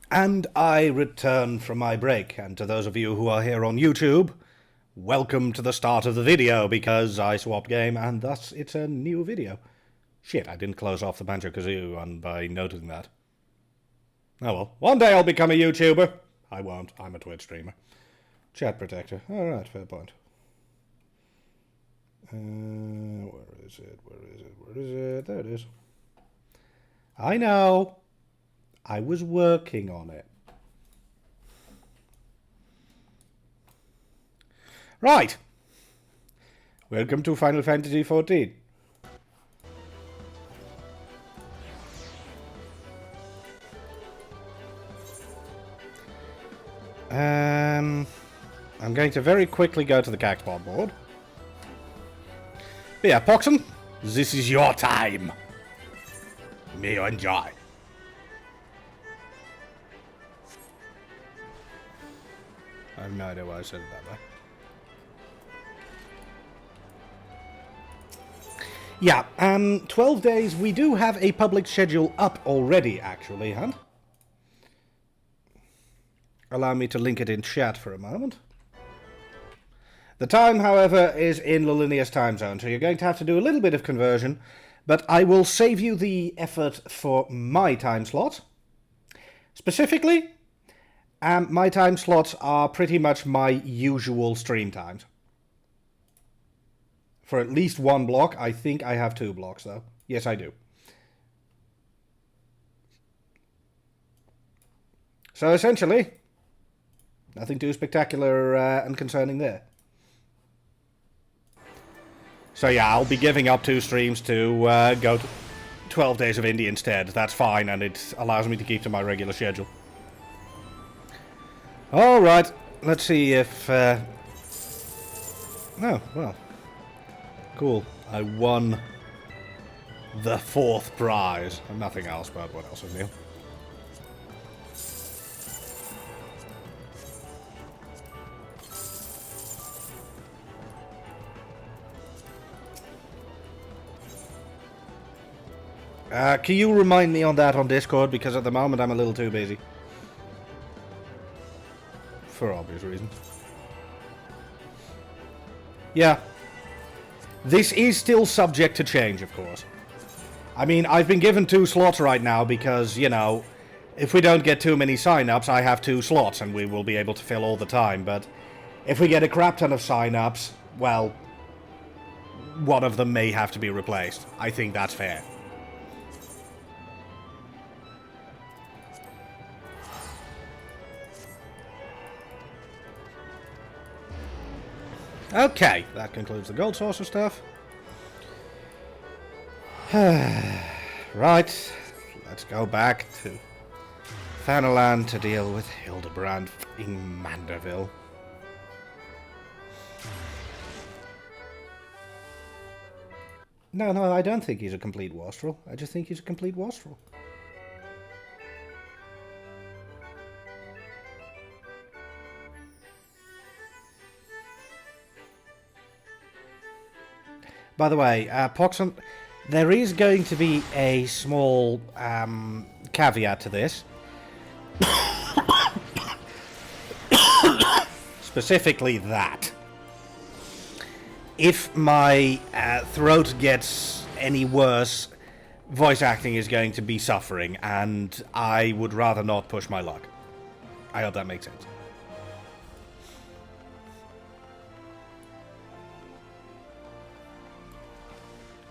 And I return from my break, and to those of you who are here on YouTube, welcome to the start of the video, because I swapped game, and thus it's a new video. Shit, I didn't close off the Banjo-Kazooie one by noting that. Oh well, one day I'll become a YouTuber. I won't, I'm a Twitch streamer. Chat protector, alright, fair point. Where is it, where is it? There it is. I know. I was working on it. Right. Welcome to Final Fantasy XIV. I'm going to very quickly go to the Cactbot board. But yeah, Poxon, this is your time. May you enjoy. I have no idea why I said it that way. Yeah, 12 days. We do have a public schedule up already, actually, huh? Allow me to link it in chat for a moment. The time, however, is in Lilinia's time zone, so you're going to have to do a little bit of conversion, but I will save you the effort for my time slot. Specifically, my time slots are pretty much my usual stream times. For at least one block. I think I have 2 blocks, though. Yes, I do. So, essentially, nothing too spectacular and concerning there. So, yeah, I'll be giving up 2 streams to go to 12 days of indie instead. That's fine, and it allows me to keep to my regular schedule. Alright, let's see if... Oh, well. Cool. I won the 4th prize. Nothing else, but what else is new? Can you remind me on that on Discord? Because at the moment I'm a little too busy. For obvious reasons. Yeah. This is still subject to change, of course. I mean, I've been given 2 slots right now because, you know, if we don't get too many sign-ups, I have 2 slots and we will be able to fill all the time. But if we get a crap ton of sign-ups, well, one of them may have to be replaced. I think that's fair. Okay, that concludes the gold saucer stuff. Right, let's go back to Fanaland to deal with Hildibrand Manderville. No, I don't think he's a complete wastrel. I just think he's a complete wastrel. By the way, Poxon, there is going to be a small caveat to this. Specifically that. If my throat gets any worse, voice acting is going to be suffering, and I would rather not push my luck. I hope that makes sense.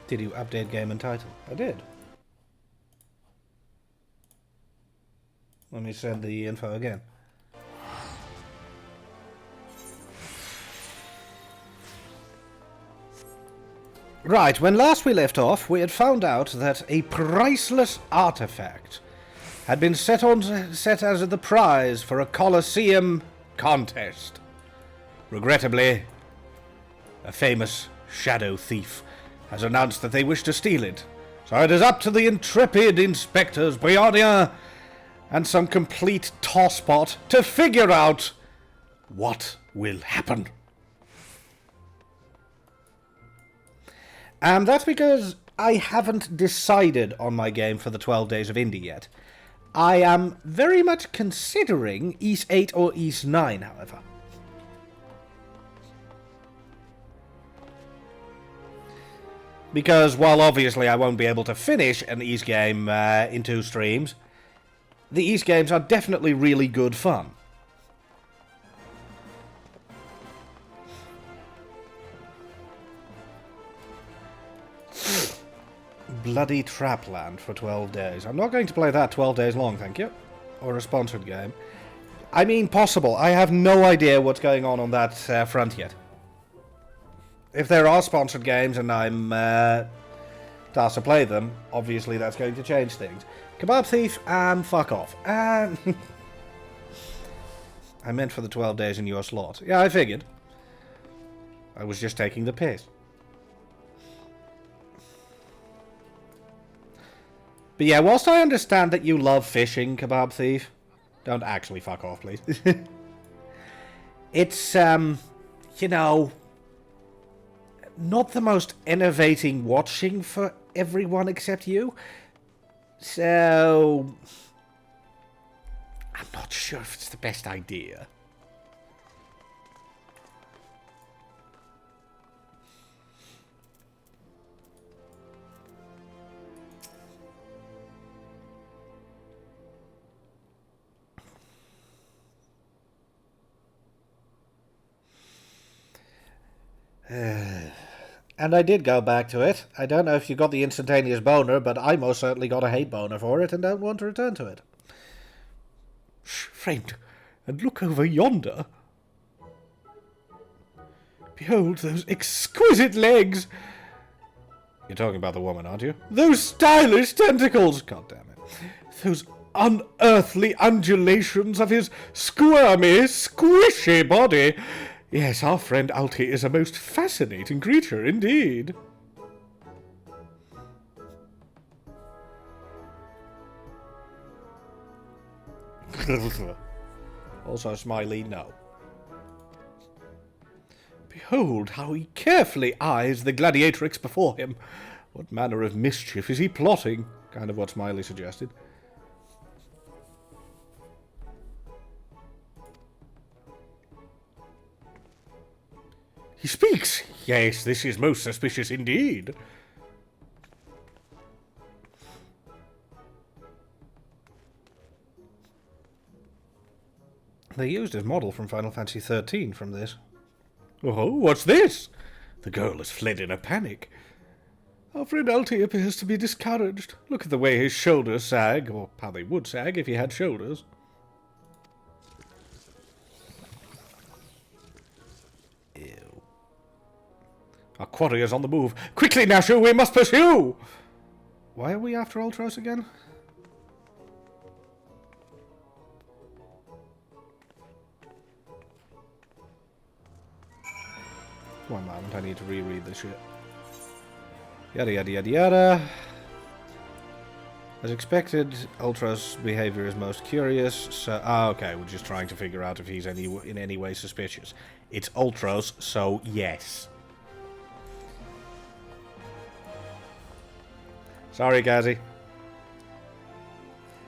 Did you update game and title? I did. Let me send the info again. Right, when last we left off, we had found out that a priceless artifact had been set as the prize for a Colosseum contest. Regrettably, a famous shadow thief has announced that they wish to steal it. So it is up to the intrepid inspectors, Briardia, and some complete tosspot to figure out what will happen. And that's because I haven't decided on my game for the 12 Days of Indie yet. I am very much considering East 8 or East 9, however. Because while obviously I won't be able to finish an East game in 2 streams, the East games are definitely really good fun. Bloody Trapland for 12 days. I'm not going to play that 12 days long, thank you. Or a sponsored game. I mean, possible. I have no idea what's going on that front yet. If there are sponsored games and I'm tasked to play them, obviously that's going to change things. Kebab Thief, fuck off. I meant for the 12 days in your slot. Yeah, I figured. I was just taking the piss. But yeah, whilst I understand that you love fishing, Kebab Thief, don't actually fuck off, please. It's, you know, not the most innovating watching for everyone except you. So, I'm not sure if it's the best idea. And I did go back to it. I don't know if you got the instantaneous boner, but I most certainly got a hate boner for it and don't want to return to it. Shh, friend, and look over yonder. Behold those exquisite legs. You're talking about the woman, aren't you? Those stylish tentacles. God damn it. Those unearthly undulations of his squirmy, squishy body. Yes, our friend Alti is a most fascinating creature indeed. Also, Smiley, no. Behold how he carefully eyes the gladiatrix before him. What manner of mischief is he plotting? Kind of what Smiley suggested. He speaks! Yes, this is most suspicious indeed. They used his model from Final Fantasy XIII from this. Oh, what's this? The girl has fled in a panic. Our friend Alti appears to be discouraged. Look at the way his shoulders sag, or how they would sag if he had shoulders. Ew. Our quarry is on the move. Quickly, Nashu, we must pursue! Why are we after Ultros again? One moment, I need to reread this shit. Yada yada yada yada. As expected, Ultra's behavior is most curious, so... okay, we're just trying to figure out if he's in any way suspicious. It's Ultros, so yes. Sorry, Gazzy.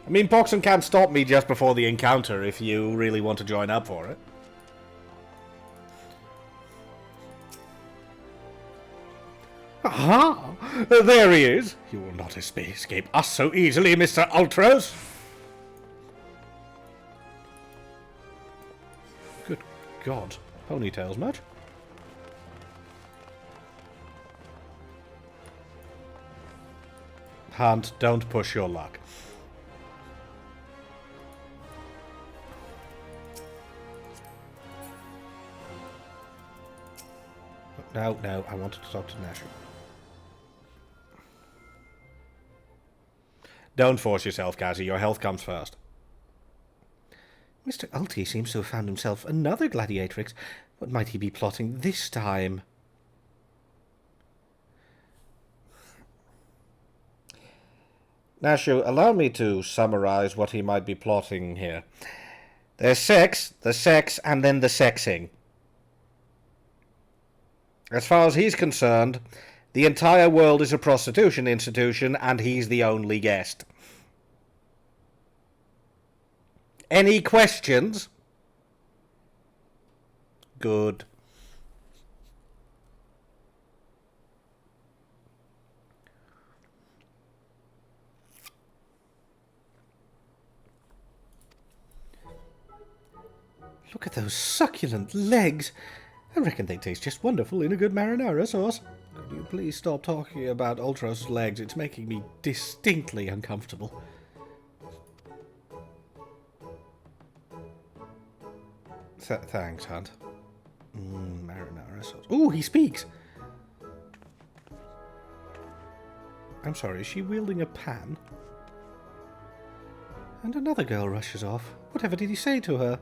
I mean, Poxon can't stop me just before the encounter if you really want to join up for it. Aha! There he is! You will not escape us so easily, Mr. Ultros! Good God. Ponytails much? Hunt, don't push your luck. No, I wanted to talk to Nashu. Don't force yourself, Kazi. Your health comes first. Mr. Ulti seems to have found himself another gladiatrix. What might he be plotting this time? Nashu, allow me to summarize what he might be plotting here. There's sex, the sex, and then the sexing. As far as he's concerned, the entire world is a prostitution institution, and he's the only guest. Any questions? Good. Look at those succulent legs. I reckon they taste just wonderful in a good marinara sauce. Could you please stop talking about Ultros' legs? It's making me distinctly uncomfortable. Thanks, Hunt. Marinara sauce. Ooh, he speaks! I'm sorry, is she wielding a pan? And another girl rushes off. Whatever did he say to her?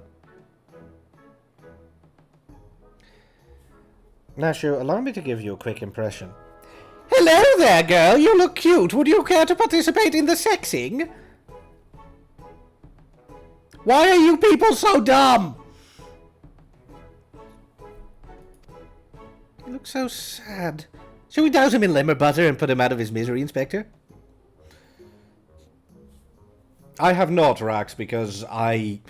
Nashu, allow me to give you a quick impression. Hello there, girl. You look cute. Would you care to participate in the sexing? Why are you people so dumb? You look so sad. Shall we douse him in lemon butter and put him out of his misery, Inspector? I have not, Rax, because I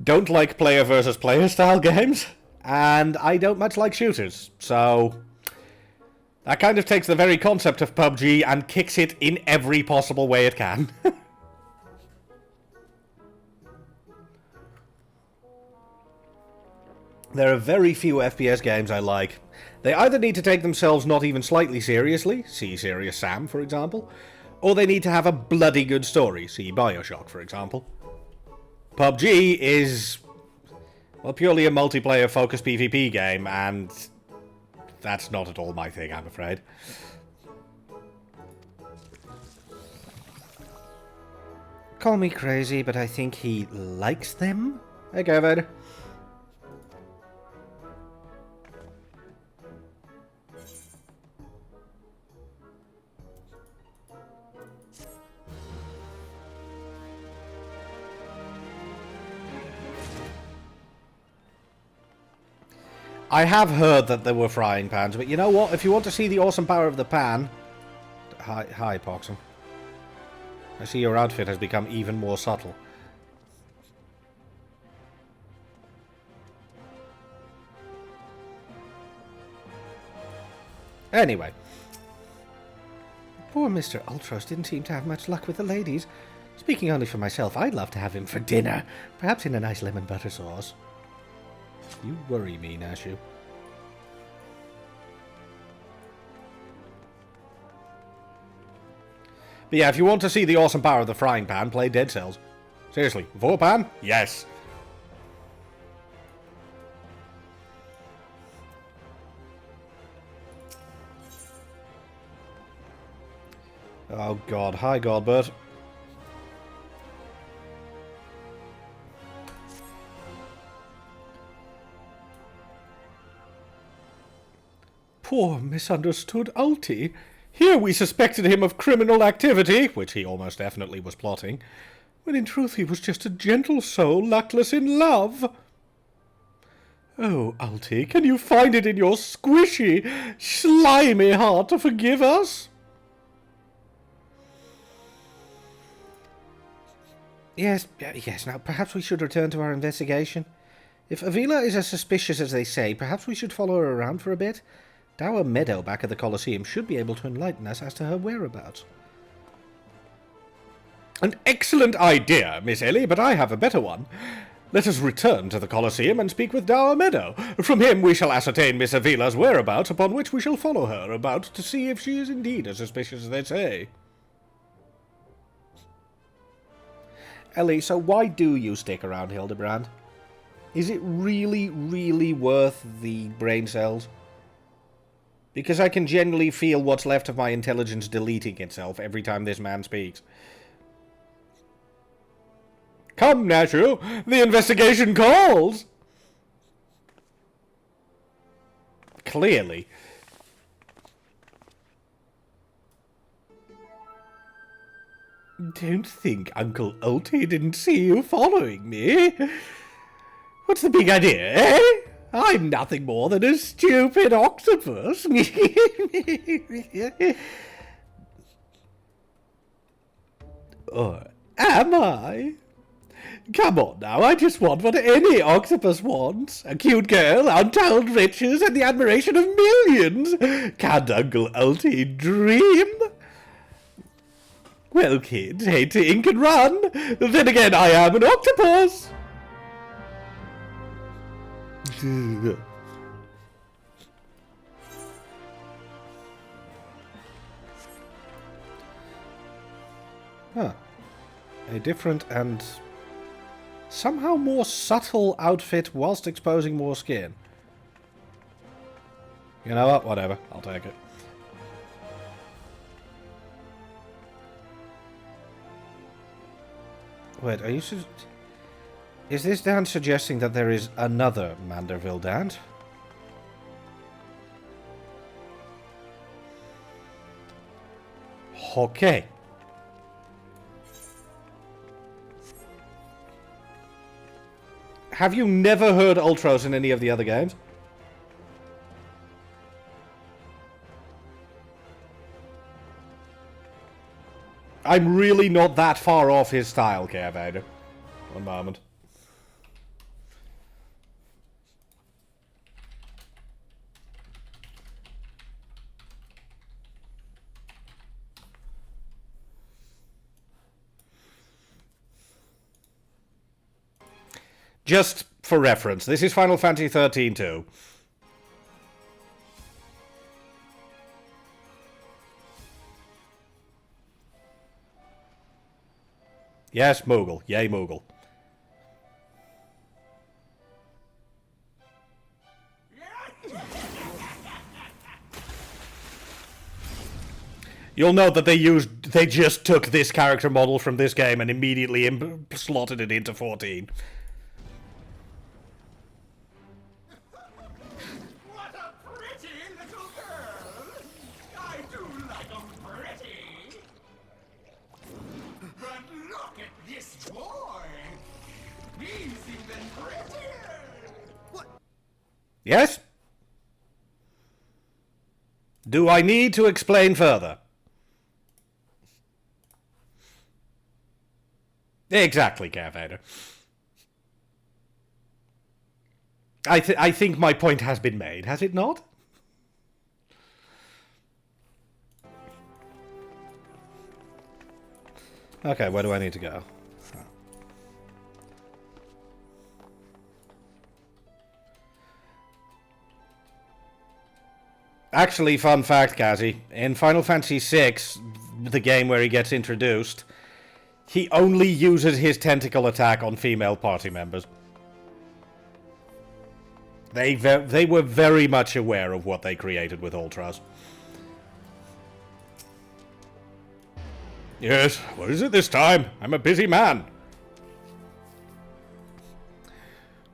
don't like player versus player style games. And I don't much like shooters, so that kind of takes the very concept of PUBG and kicks it in every possible way it can. There are very few FPS games I like. They either need to take themselves not even slightly seriously, see Serious Sam for example, or they need to have a bloody good story, see Bioshock for example. PUBG is, well, purely a multiplayer-focused PvP game, and that's not at all my thing, I'm afraid. Call me crazy, but I think he likes them? Hey, Kevin. I have heard that there were frying pans, but you know what? If you want to see the awesome power of the pan... Hi, Poxum. I see your outfit has become even more subtle. Anyway. Poor Mr. Ultros didn't seem to have much luck with the ladies. Speaking only for myself, I'd love to have him for dinner. Perhaps in a nice lemon butter sauce. You worry me, Nashu. But yeah, if you want to see the awesome power of the frying pan, play Dead Cells. Seriously, Vorpan? Yes. Oh god, hi Godbert. Poor misunderstood Ulti. Here we suspected him of criminal activity, which he almost definitely was plotting, when in truth he was just a gentle soul luckless in love. Oh, Ulti, can you find it in your squishy, slimy heart to forgive us? Yes, now perhaps we should return to our investigation. If Avila is as suspicious as they say, perhaps we should follow her around for a bit. Dower Meadow back at the Colosseum should be able to enlighten us as to her whereabouts. An excellent idea, Miss Ellie, but I have a better one. Let us return to the Colosseum and speak with Dower Meadow. From him we shall ascertain Miss Avila's whereabouts, upon which we shall follow her about to see if she is indeed as suspicious as they say. Ellie, so why do you stick around Hildibrand? Is it really, really worth the brain cells? Because I can genuinely feel what's left of my intelligence deleting itself every time this man speaks. Come, Nashu, the investigation calls! Clearly. Don't think Uncle Ulti didn't see you following me. What's the big idea, eh? I'm nothing more than a stupid octopus. Or am I? Come on now, I just want what any octopus wants. A cute girl, untold riches, and the admiration of millions. Can't Uncle Ulti dream? Well, kid, hate to ink and run. Then again, I am an octopus. Huh. A different and somehow more subtle outfit whilst exposing more skin. You know what? Whatever. I'll take it. Wait, are you... Is this dance suggesting that there is another Manderville dance? Okay. Have you never heard Ultros in any of the other games? I'm really not that far off his style, Caravader. One moment. Just for reference, this is Final Fantasy XIII too. Yes, Moogle. Yay, Moogle. You'll note that they just took this character model from this game and immediately slotted it into 14. Yes? Do I need to explain further? Exactly, Caravader. I think my point has been made, has it not? Okay, where do I need to go? Actually, fun fact, Kazi. In Final Fantasy VI, the game where he gets introduced, he only uses his tentacle attack on female party members. They were very much aware of what they created with Ultras. Yes, what is it this time? I'm a busy man.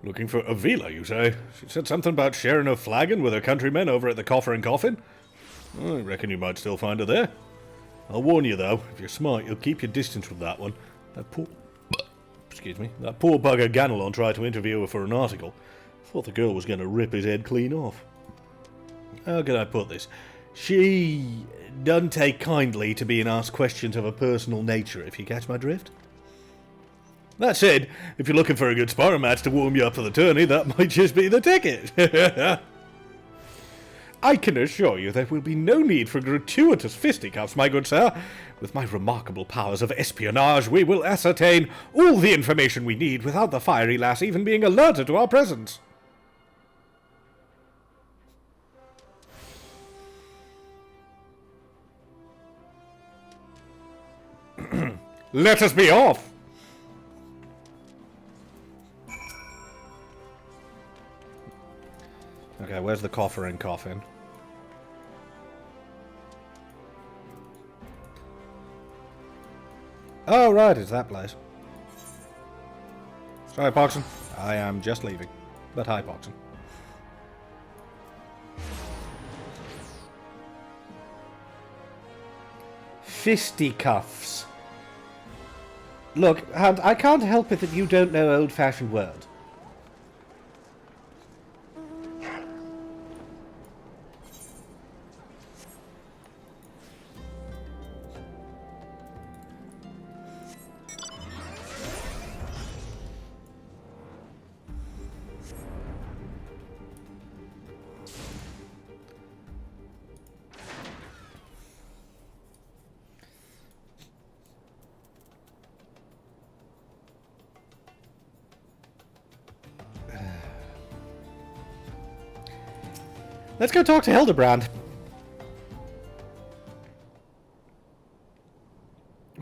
Looking for Avila, you say? She said something about sharing a flagon with her countrymen over at the Coffer and Coffin. I reckon you might still find her there. I'll warn you, though, if you're smart, you'll keep your distance from that one. That poor bugger Ganelon tried to interview her for an article. Thought the girl was going to rip his head clean off. How can I put this? She doesn't take kindly to being asked questions of a personal nature, if you catch my drift. That said, if you're looking for a good sparring match to warm you up for the tourney, that might just be the ticket. I can assure you there will be no need for gratuitous fisticuffs, my good sir. With my remarkable powers of espionage, we will ascertain all the information we need without the fiery lass even being alerted to our presence. Let us be off! Okay, where's the coffer and coffin? Oh, right, it's that place. Sorry, Poxon. I am just leaving. But hi, Poxon. Fisticuffs. Look, Hunt, I can't help it that you don't know old-fashioned words. Let's go talk to Hildibrand.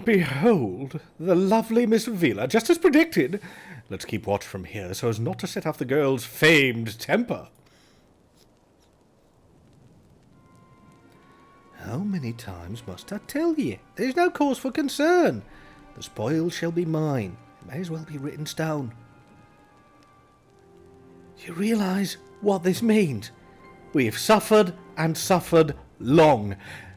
Behold, the lovely Miss Vila, just as predicted. Let's keep watch from here so as not to set off the girl's famed temper. How many times must I tell ye? There's no cause for concern. The spoils shall be mine. It may as well be written down. You realise what this means? We have suffered and suffered long,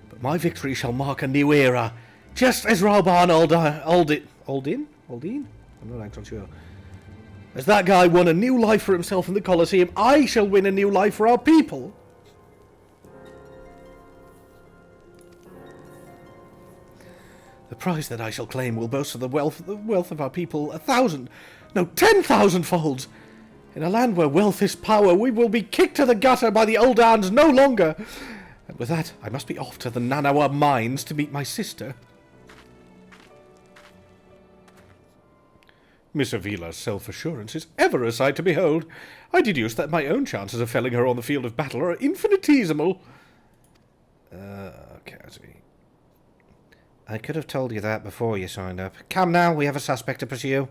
but my victory shall mark a new era. Just as Roban Aldin? I'm not actually sure. As that guy won a new life for himself in the Colosseum, I shall win a new life for our people. The prize that I shall claim will boast of the wealth of our people 1,000, no, 10,000 folds. In a land where wealth is power, we will be kicked to the gutter by the Oldans no longer. And with that, I must be off to the Nanawa mines to meet my sister. Miss Avila's self-assurance is ever a sight to behold. I deduce that my own chances of felling her on the field of battle are infinitesimal. Okay, I see. I could have told you that before you signed up. Come now, we have a suspect to pursue.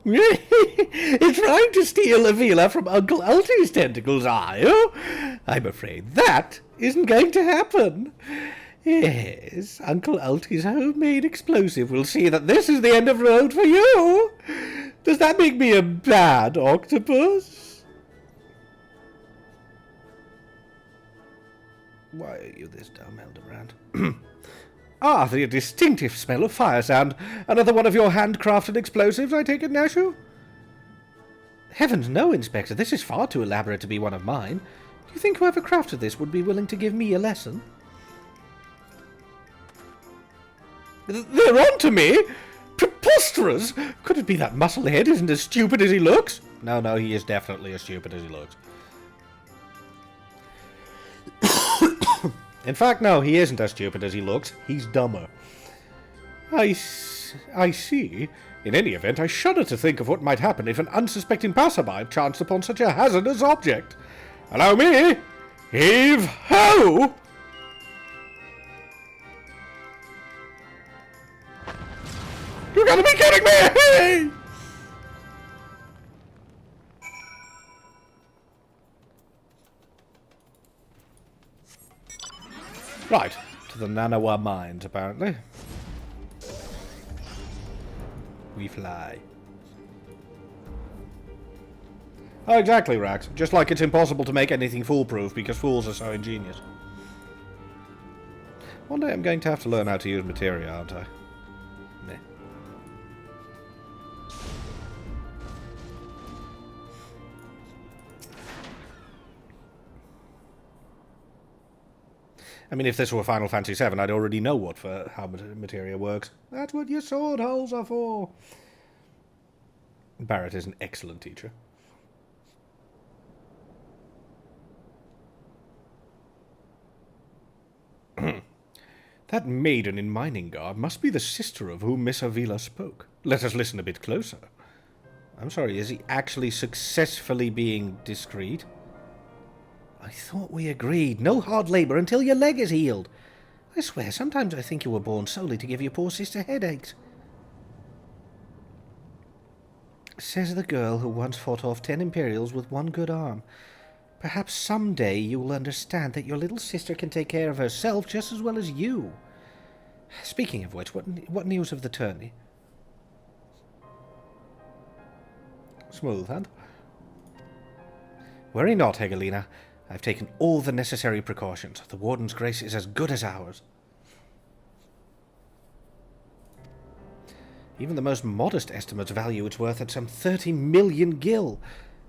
You're trying to steal Avila from Uncle Ulti's tentacles, are you? I'm afraid that isn't going to happen. Yes, Uncle Ulti's homemade explosive will see that this is the end of the road for you. Does that make me a bad octopus? Why are you this dumb, Hildibrand? Ah, the distinctive smell of fire sand. Another one of your handcrafted explosives, I take it, Nashu? Heavens no, Inspector. This is far too elaborate to be one of mine. Do you think whoever crafted this would be willing to give me a lesson? They're on to me! Preposterous! Could it be that Musclehead isn't as stupid as he looks? No, he is definitely as stupid as he looks. In fact, no, he isn't as stupid as he looks. He's dumber. I see. In any event, I shudder to think of what might happen if an unsuspecting passerby chanced upon such a hazardous object. Allow me! Heave-ho! You gotta be kidding me! Right, to the Nanawa mines, apparently. We fly. Oh, exactly, Rax. Just like it's impossible to make anything foolproof because fools are so ingenious. One day I'm going to have to learn how to use materia, aren't I? Meh. I mean, if this were Final Fantasy VII, I'd already know how materia works. That's what your sword holes are for. Barrett is an excellent teacher. That maiden in mining garb must be the sister of whom Miss Avila spoke. Let us listen a bit closer. I'm sorry, is he actually successfully being discreet? I thought we agreed. No hard labour until your leg is healed. I swear, sometimes I think you were born solely to give your poor sister headaches. Says the girl who once fought off 10 Imperials with one good arm. Perhaps someday you will understand that your little sister can take care of herself just as well as you. Speaking of which, what news of the tourney? Smooth, huh? Worry not, Hegelina. I've taken all the necessary precautions. The Warden's grace is as good as ours. Even the most modest estimates value its worth at some 30 million gil.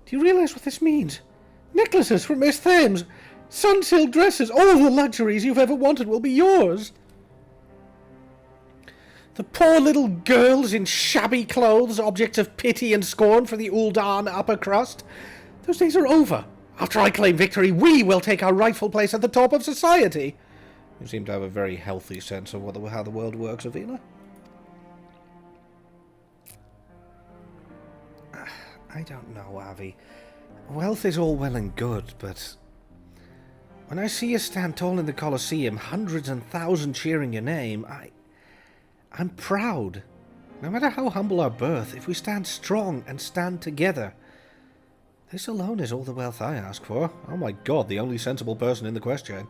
Do you realize what this means? Necklaces from Miss Thames, sun-silk dresses, all the luxuries you've ever wanted will be yours. The poor little girls in shabby clothes, objects of pity and scorn for the Uldan upper crust. Those days are over. After I claim victory, we will take our rightful place at the top of society. You seem to have a very healthy sense of how the world works, Avila. I don't know, Avi. Wealth is all well and good, but when I see you stand tall in the Colosseum, hundreds and thousands cheering your name, I'm proud. No matter how humble our birth, if we stand strong and stand together, this alone is all the wealth I ask for. Oh my god, the only sensible person in the quest chain.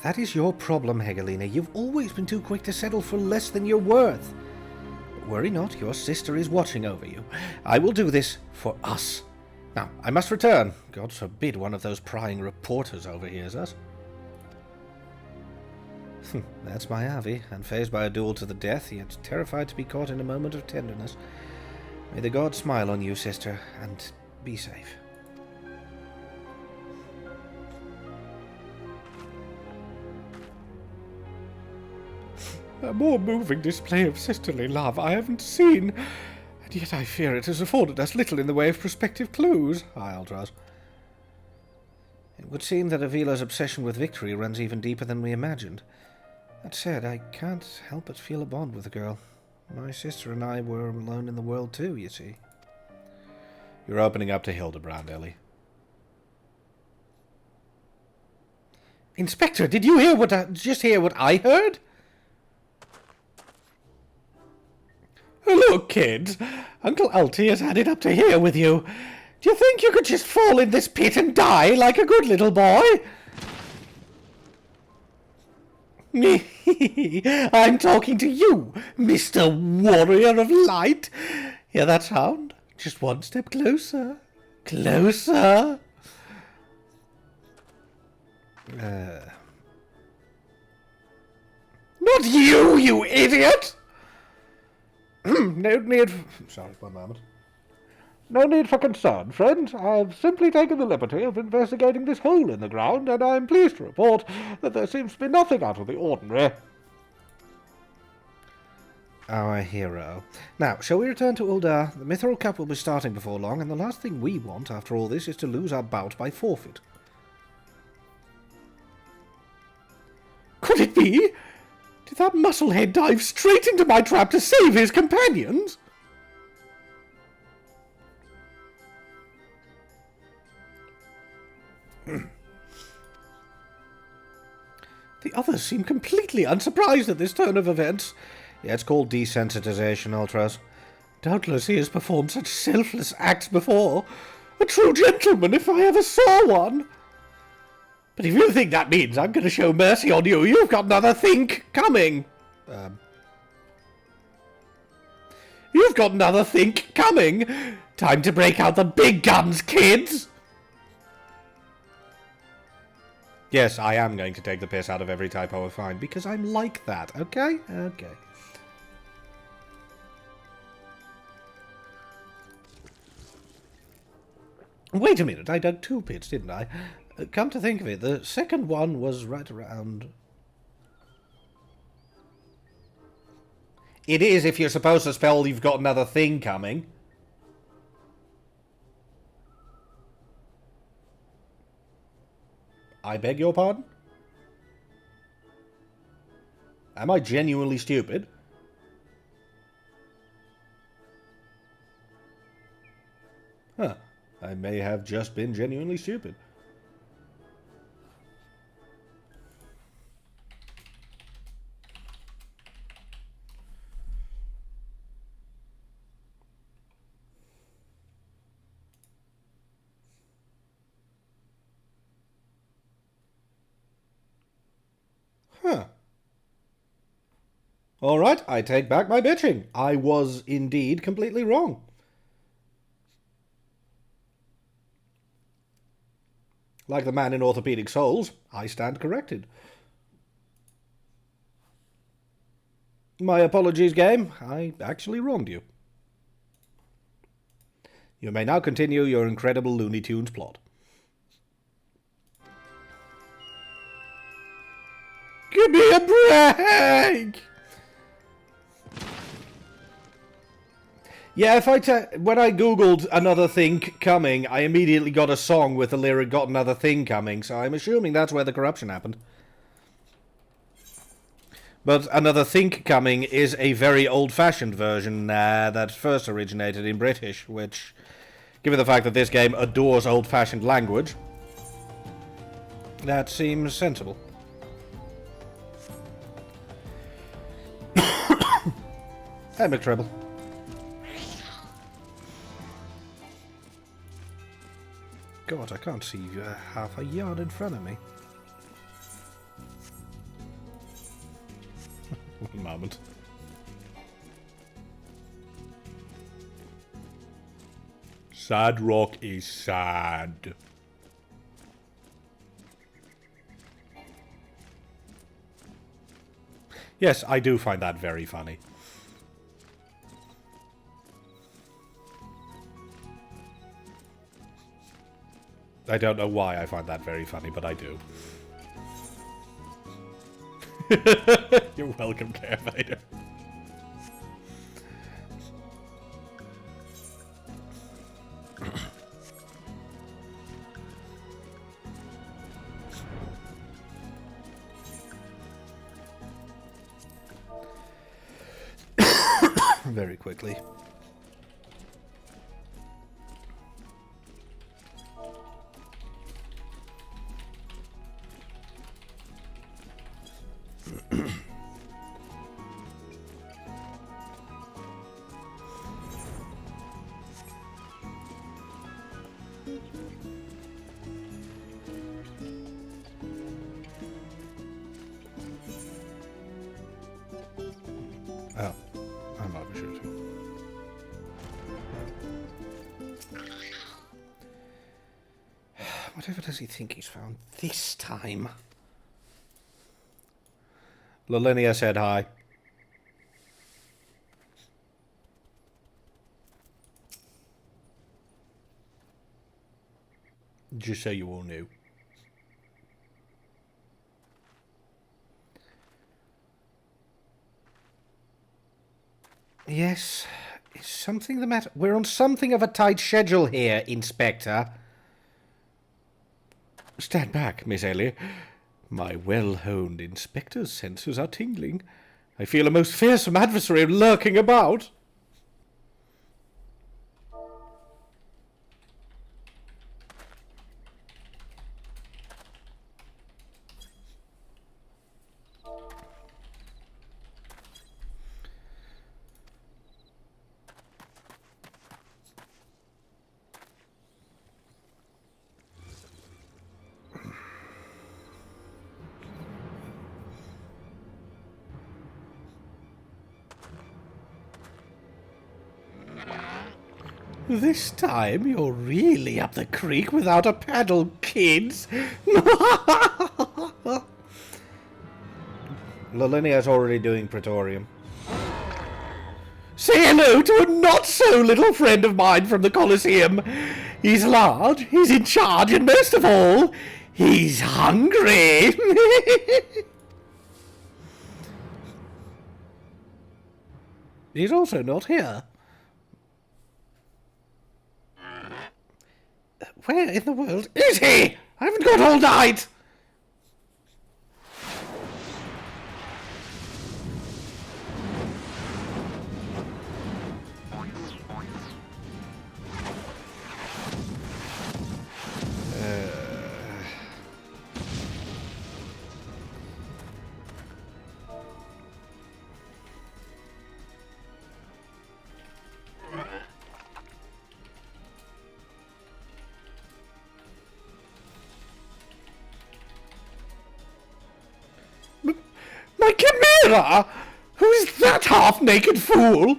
That is your problem, Hegelina. You've always been too quick to settle for less than you're worth. But worry not, your sister is watching over you. I will do this for us. Now, I must return. God forbid one of those prying reporters overhears us. That's my Avi, unfazed by a duel to the death, yet terrified to be caught in a moment of tenderness. May the gods smile on you, sister, and be safe. A more moving display of sisterly love I haven't seen, and yet I fear it has afforded us little in the way of prospective clues. Aye, Aldras. It would seem that Avila's obsession with victory runs even deeper than we imagined. That said, I can't help but feel a bond with the girl. My sister and I were alone in the world too, you see. You're opening up to Hildibrand, Ellie. Inspector, did you hear just hear what I heard? Look, kids, Uncle Alti has had it up to here with you. Do you think you could just fall in this pit and die like a good little boy? I'm talking to you, Mr. Warrior of Light. Hear that sound? Just one step closer. Closer. Not you, you idiot! No need... Sorry, one moment. No need for concern, friend. I've simply taken the liberty of investigating this hole in the ground, and I'm pleased to report that there seems to be nothing out of the ordinary. Our hero. Now, shall we return to Uldar? The Mithril Cup will be starting before long, and the last thing we want after all this is to lose our bout by forfeit. Could it be? Did that musclehead dive straight into my trap to save his companions? The others seem completely unsurprised at this turn of events. Yeah, it's called desensitization, Ultras. Doubtless he has performed such selfless acts before. A true gentleman, if I ever saw one. But if you think that means I'm going to show mercy on you, you've got another think coming. You've got another think coming. Time to break out the big guns, kids. Yes, I am going to take the piss out of every typo I find, because I'm like that, okay? Okay. Wait a minute, I dug 2 pits, didn't I? Come to think of it, the second one was right around... It is if you're supposed to spell you've got another thing coming. I beg your pardon? Am I genuinely stupid? Huh. I may have just been genuinely stupid. Huh. Alright, I take back my bitching. I was indeed completely wrong. Like the man in Orthopedic Souls, I stand corrected. My apologies, game. I actually wronged you. You may now continue your incredible Looney Tunes plot. Give me a break! Yeah, when I googled another thing coming, I immediately got a song with the lyric "got another thing coming," so I'm assuming that's where the corruption happened. But another think coming is a very old-fashioned version that first originated in British, which, given the fact that this game adores old-fashioned language, that seems sensible. Hey, McTreble. God, I can't see half a yard in front of me. One moment. Sad rock is sad. Yes, I do find that very funny. I don't know why I find that very funny, but I do. You're welcome, Care Vader. Very quickly. Oh, I'm overshooting. Whatever does he think he's found this time? Lalinia said hi. Just so you all knew. Yes, is something the matter? We're on something of a tight schedule here, Inspector. Stand back, Miss Ellie. My well-honed inspector's senses are tingling. I feel a most fearsome adversary lurking about. This time you're really up the creek without a paddle, kids. Lalinia's already doing Praetorium. Say hello to a not-so-little friend of mine from the Colosseum. He's large, he's in charge, and most of all, he's hungry. He's also not here. Where in the world is he? I haven't got all night. My chimera? Who's that half-naked fool?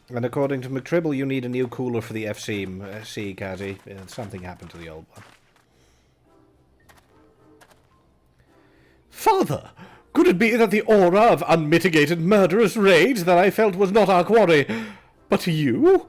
And according to McTribble, you need a new cooler for the FC. See, Kazzy, something happened to the old one. Father, could it be that the aura of unmitigated murderous rage that I felt was not our quarry, but you?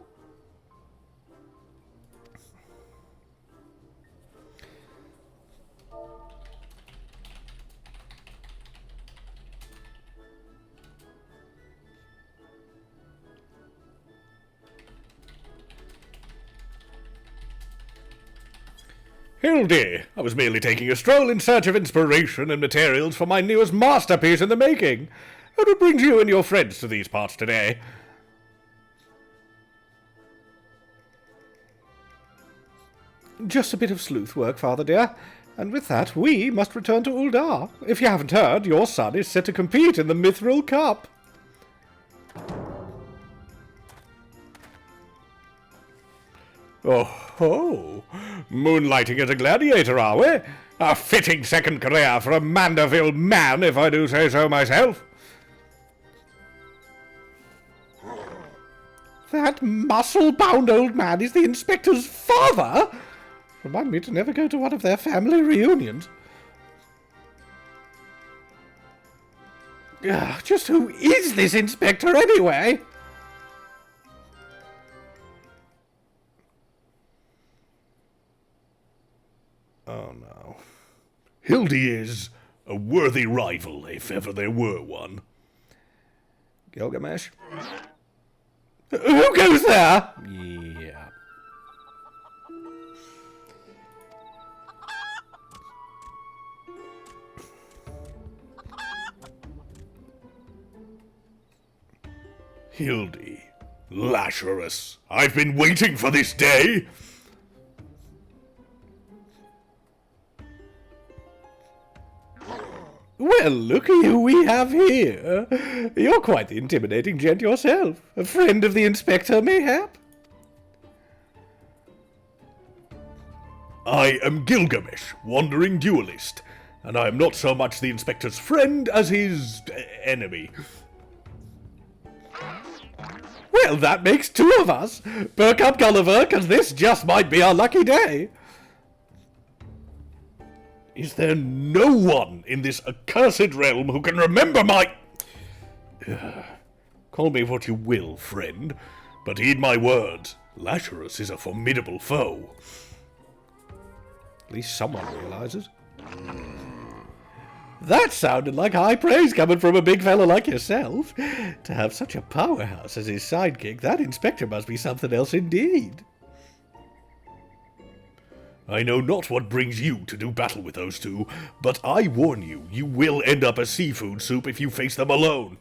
Hildy, I was merely taking a stroll in search of inspiration and materials for my newest masterpiece in the making. What brings you and your friends to these parts today? Just a bit of sleuth work, Father dear. And with that, we must return to Uldar. If you haven't heard, your son is set to compete in the Mithril Cup. Oh, moonlighting as a gladiator, are we? A fitting second career for a Manderville man, if I do say so myself. That muscle-bound old man is the inspector's father? Remind me to never go to one of their family reunions. Just who is this inspector anyway? Oh no. Hildy is a worthy rival, if ever there were one. Gilgamesh? Who goes there? Yeah. Hildy, Lazarus, I've been waiting for this day. Well, looky who we have here. You're quite the intimidating gent yourself. A friend of the inspector, mayhap? I am Gilgamesh, wandering duelist, and I am not so much the inspector's friend as his enemy. Well, that makes two of us. Perk up, Gulliver, because this just might be our lucky day. Is there no one in this accursed realm who can remember my... Call me what you will, friend, but heed my words. Lazarus is a formidable foe. At least someone realizes. That sounded like high praise coming from a big fella like yourself. To have such a powerhouse as his sidekick, that inspector must be something else indeed. I know not what brings you to do battle with those two, but I warn you, you will end up as seafood soup if you face them alone.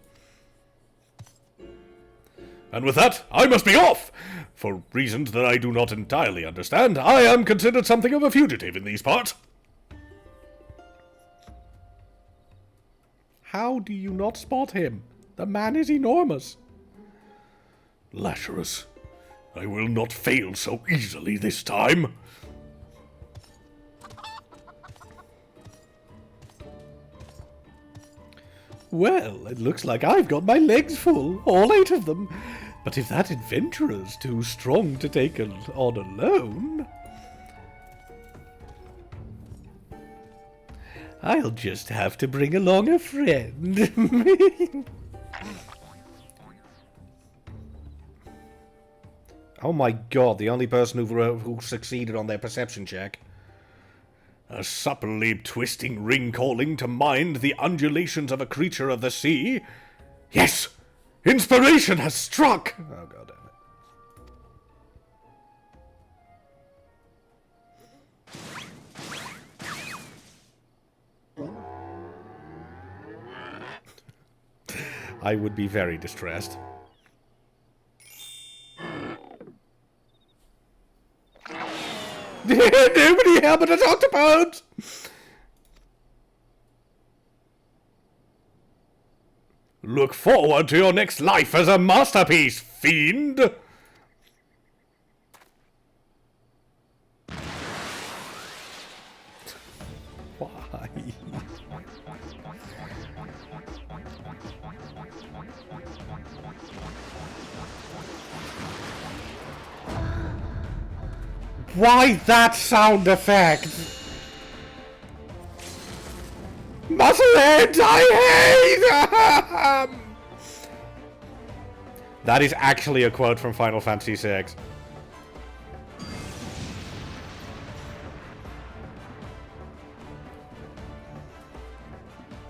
And with that, I must be off! For reasons that I do not entirely understand, I am considered something of a fugitive in these parts. How do you not spot him? The man is enormous. Lazarus, I will not fail so easily this time. Well, it looks like I've got my legs full, all 8 of them. But if that adventurer's too strong to take on alone, I'll just have to bring along a friend. Oh my god, the only person who succeeded on their perception check. A supplely twisting ring calling to mind the undulations of a creature of the sea. Yes! Inspiration has struck! Oh god damn it. I would be very distressed. Nobody here but an octopus! Look forward to your next life as a masterpiece, fiend! Why? Why that sound effect? Muscleheads, I hate them! That is actually a quote from Final Fantasy VI.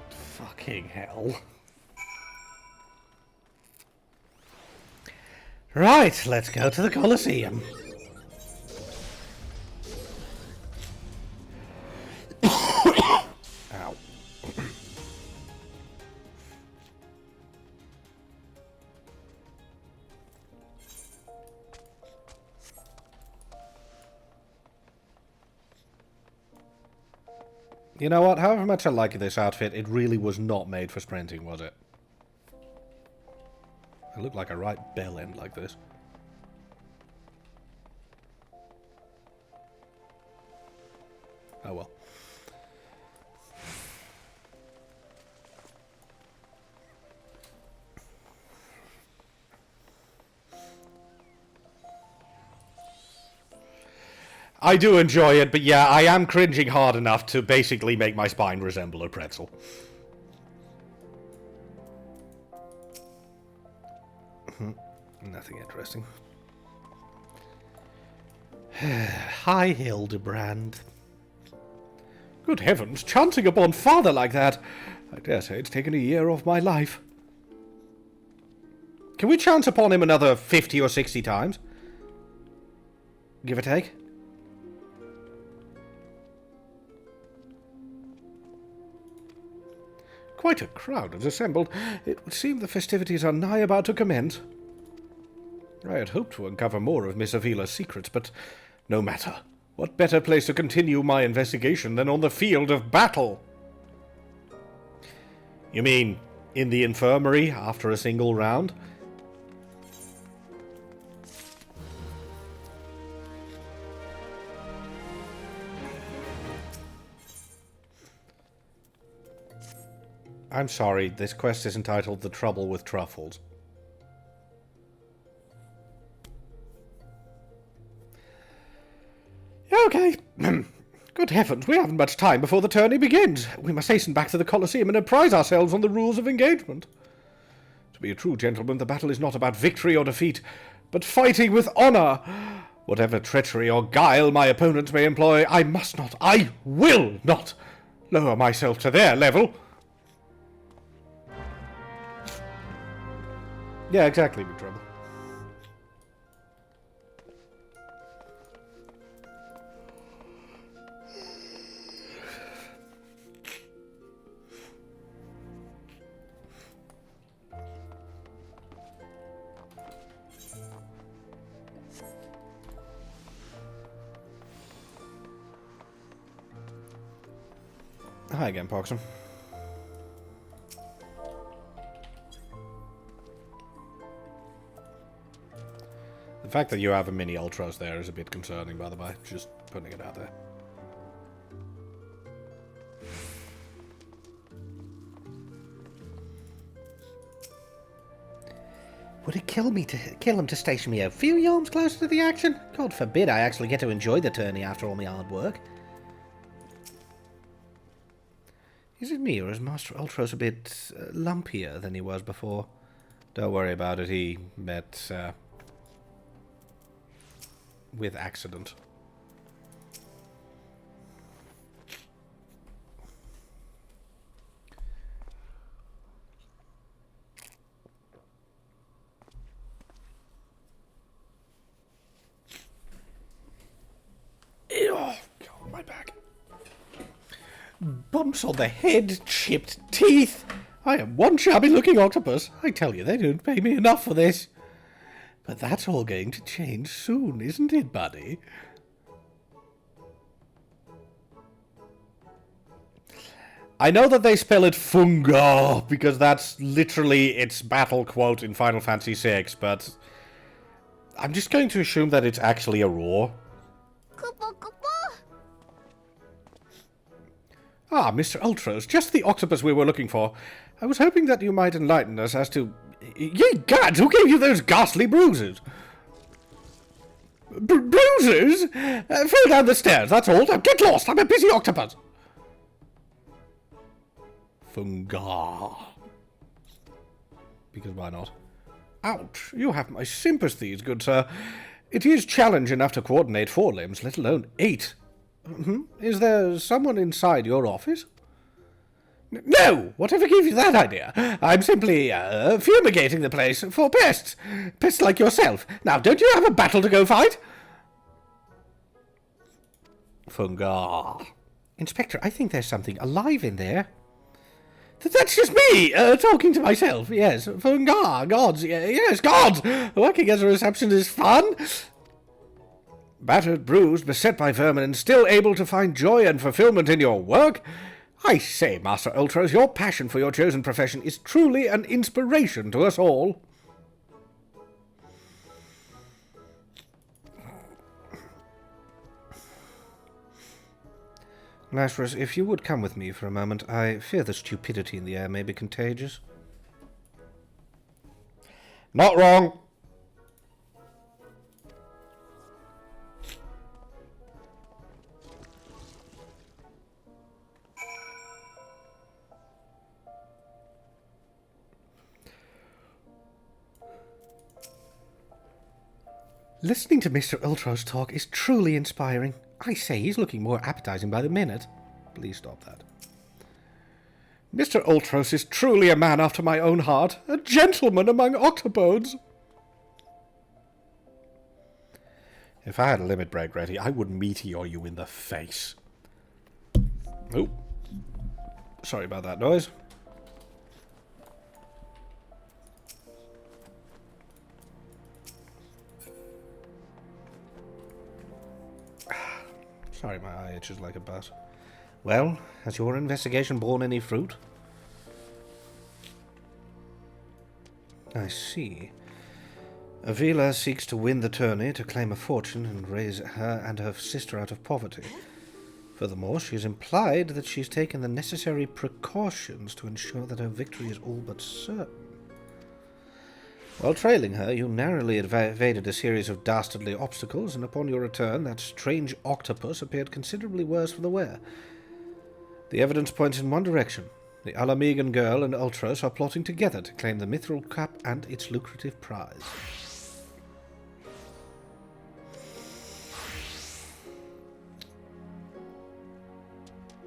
Fucking hell. Right, let's go to the Colosseum. You know what? However much I like this outfit, it really was not made for sprinting, was it? I look like a right bell end like this. Oh well. I do enjoy it, but yeah, I am cringing hard enough to basically make my spine resemble a pretzel. Nothing interesting. Hi, Hildibrand. Good heavens, chancing upon father like that! I dare say it's taken a year off my life. Can we chance upon him another 50 or 60 times? Give or take? Quite a crowd has assembled. It would seem the festivities are nigh about to commence. I had hoped to uncover more of Miss Avila's secrets, but no matter. What better place to continue my investigation than on the field of battle? You mean in the infirmary after a single round? I'm sorry, this quest is entitled The Trouble with Truffles. Okay. Good heavens, we haven't much time before the tourney begins. We must hasten back to the Colosseum and apprise ourselves on the rules of engagement. To be a true gentleman, the battle is not about victory or defeat, but fighting with honor. Whatever treachery or guile my opponents may employ, I must not, I will not lower myself to their level. Yeah, exactly, Big Trouble. Hi again, Poxum. The fact that you have a mini Ultros there is a bit concerning, by the way. Just putting it out there. Would it kill him to station me a few yawns closer to the action? God forbid I actually get to enjoy the tourney after all my hard work. Is it me, or is Master Ultros a bit lumpier than he was before? Don't worry about it, he met with accident. Oh, God, my back. Bumps on the head, chipped teeth. I am one shabby-looking octopus. I tell you, they don't pay me enough for this. But that's all going to change soon, isn't it, buddy? I know that they spell it fungo, because that's literally its battle quote in Final Fantasy VI, but I'm just going to assume that it's actually a roar. Ah, Mr. Ultros, just the octopus we were looking for. I was hoping that you might enlighten us as to... Ye gods, who gave you those ghastly bruises? Bruises? Fell down the stairs, that's all. Now get lost, I'm a busy octopus. Funga. Because why not? Ouch, you have my sympathies, good sir. It is challenge enough to coordinate 4 limbs, let alone 8. Is there someone inside your office? No! Whatever gave you that idea? I'm simply, fumigating the place for pests. Pests like yourself. Now, don't you have a battle to go fight? Funga. Inspector, I think there's something alive in there. That's just me, talking to myself. Yes, Funga, gods. Yes, gods! Working as a receptionist is fun. Battered, bruised, beset by vermin, and still able to find joy and fulfillment in your work? I say, Master Ultros, your passion for your chosen profession is truly an inspiration to us all. Lazarus, if you would come with me for a moment, I fear the stupidity in the air may be contagious. Not wrong. Listening to Mr. Ultros talk is truly inspiring. I say, he's looking more appetizing by the minute. Please stop that. Mr. Ultros is truly a man after my own heart, a gentleman among octopodes. If I had a limit break ready, I would meteor you in the face. Oh, sorry about that noise. Sorry, my eye itches like a bat. Well, has your investigation borne any fruit? I see. Avila seeks to win the tourney to claim a fortune and raise her and her sister out of poverty. Furthermore, she has implied that she's taken the necessary precautions to ensure that her victory is all but certain. While trailing her, you narrowly evaded a series of dastardly obstacles, and upon your return, that strange octopus appeared considerably worse for the wear. The evidence points in one direction. The Alamegan girl and Ultros are plotting together to claim the Mithril Cup and its lucrative prize.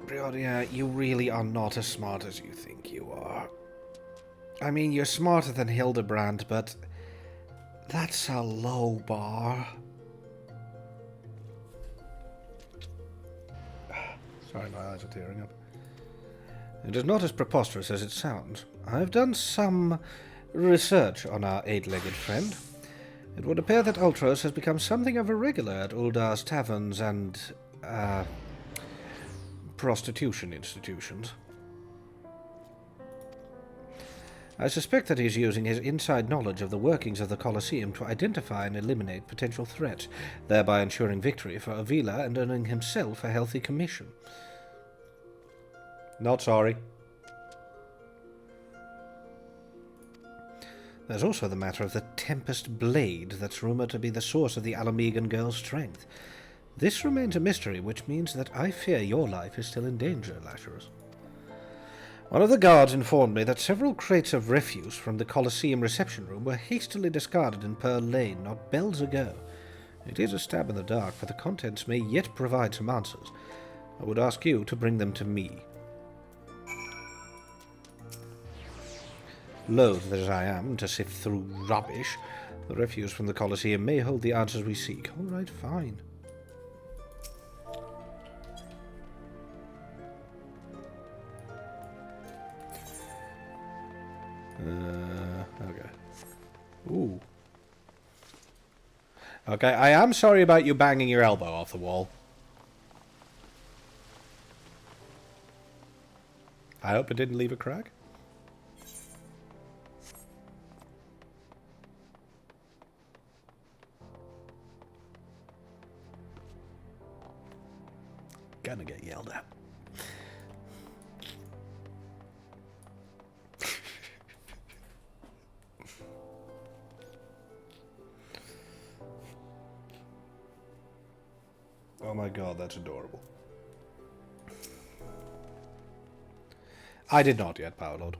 Briodia, you really are not as smart as you think you are. I mean, you're smarter than Hildibrand, but that's a low bar. Sorry, my eyes are tearing up. It is not as preposterous as it sounds. I've done some research on our eight-legged friend. It would appear that Ultros has become something of a regular at Uldar's taverns and, prostitution institutions. I suspect that he's using his inside knowledge of the workings of the Colosseum to identify and eliminate potential threats, thereby ensuring victory for Avila and earning himself a healthy commission. Not sorry. There's also the matter of the Tempest Blade that's rumored to be the source of the Alamegan girl's strength. This remains a mystery, which means that I fear your life is still in danger, Lazarus. One of the guards informed me that several crates of refuse from the Colosseum reception room were hastily discarded in Pearl Lane not bells ago. It is a stab in the dark, for the contents may yet provide some answers. I would ask you to bring them to me. Loath as I am to sift through rubbish, the refuse from the Colosseum may hold the answers we seek. All right, fine. Okay. Ooh. Okay, I am sorry about you banging your elbow off the wall. I hope it didn't leave a crack. Gonna get yelled at. Oh my god, that's adorable. I did not yet, Power Lord.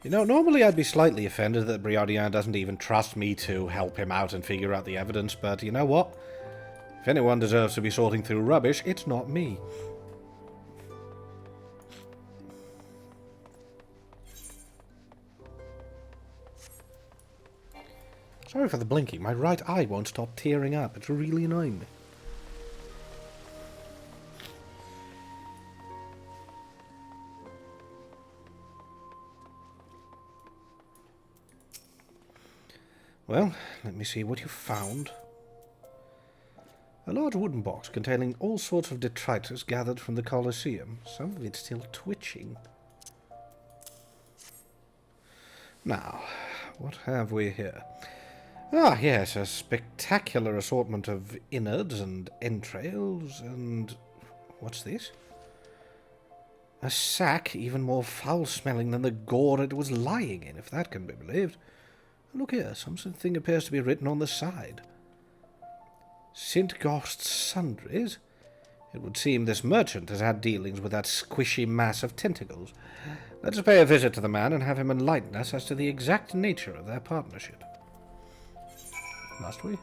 You know, normally I'd be slightly offended that Briardian doesn't even trust me to help him out and figure out the evidence, but you know what? If anyone deserves to be sorting through rubbish, it's not me. Sorry for the blinking. My right eye won't stop tearing up. It's really annoying me. Well, let me see what you found. A large wooden box containing all sorts of detritus gathered from the Colosseum. Some of it still twitching. Now, what have we here? Ah, yes, a spectacular assortment of innards and entrails and... what's this? A sack even more foul-smelling than the gore it was lying in, if that can be believed. Look here, something appears to be written on the side. Sintghost's Sundries? It would seem this merchant has had dealings with that squishy mass of tentacles. Let's pay a visit to the man and have him enlighten us as to the exact nature of their partnership. Must we?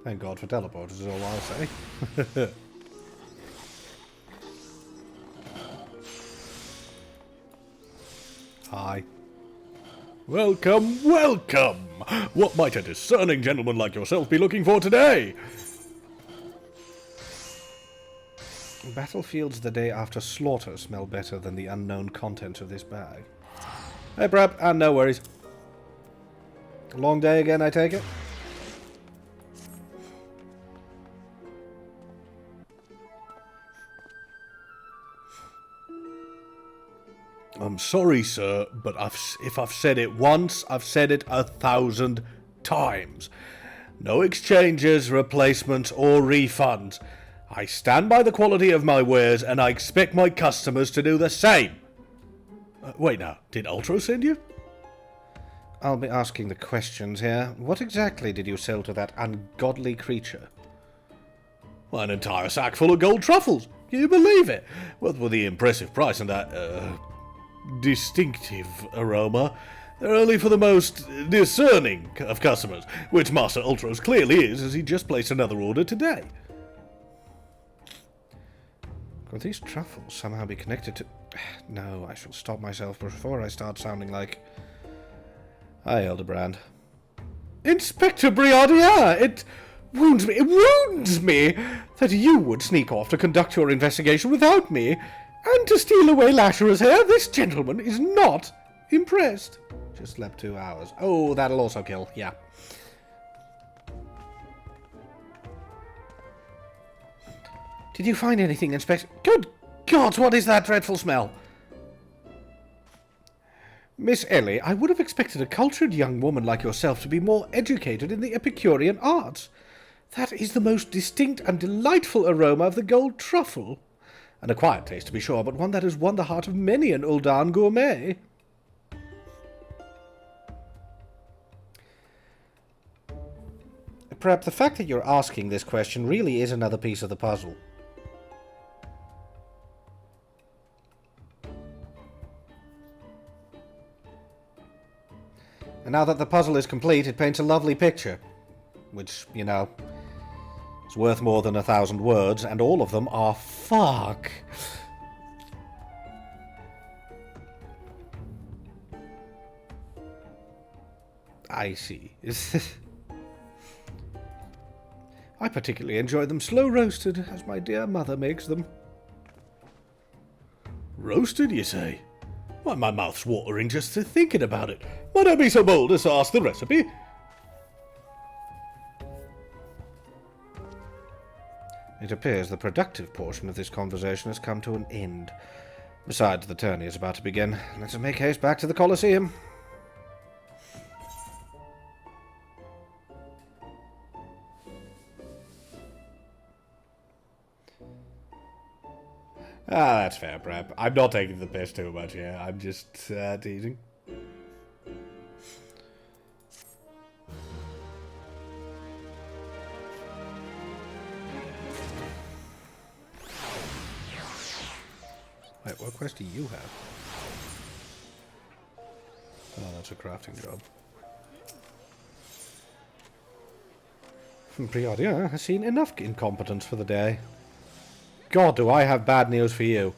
Thank God for teleporters is all I'll say. Hi. Welcome, welcome! What might a discerning gentleman like yourself be looking for today? Battlefields the day after slaughter smell better than the unknown contents of this bag. Hey, prep, and no worries. Long day again, I take it? I'm sorry, sir, but if I've said it once, I've said it 1,000 times. No exchanges, replacements, or refunds. I stand by the quality of my wares, and I expect my customers to do the same. Wait now, did Ultro send you? I'll be asking the questions here. What exactly did you sell to that ungodly creature? An entire sack full of gold truffles. Can you believe it? What with the impressive price and that, distinctive aroma, they're only for the most discerning of customers, which Master Ultros clearly is, as he just placed another order today. Could these truffles somehow be connected to... No, I shall stop myself before I start sounding like... Hi, Hildibrand. Inspector Briardier, it wounds me that you would sneak off to conduct your investigation without me, and to steal away Lashera's hair. This gentleman is not impressed. Just slept 2 hours. Oh, that'll also kill, yeah. Did you find anything, Inspector? Good God, what is that dreadful smell? Miss Ellie, I would have expected a cultured young woman like yourself to be more educated in the Epicurean arts. That is the most distinct and delightful aroma of the gold truffle. An acquired taste, to be sure, but one that has won the heart of many an Uldan gourmet. Perhaps the fact that you're asking this question really is another piece of the puzzle. And now that the puzzle is complete, it paints a lovely picture. Which, you know, is worth more than 1,000 words, and all of them are fuck. I see. I particularly enjoy them slow roasted, as my dear mother makes them. Roasted, you say? Why, my mouth's watering just to thinking about it. Might I be so bold as to ask the recipe? It appears the productive portion of this conversation has come to an end. Besides, the tourney is about to begin. Let's make haste back to the Colosseum. Ah, that's fair, Prep. I'm not taking the piss too much here. I'm just teasing. Wait, what quest do you have? Oh, that's a crafting job. Briardia has seen enough incompetence for the day. God, do I have bad news for you.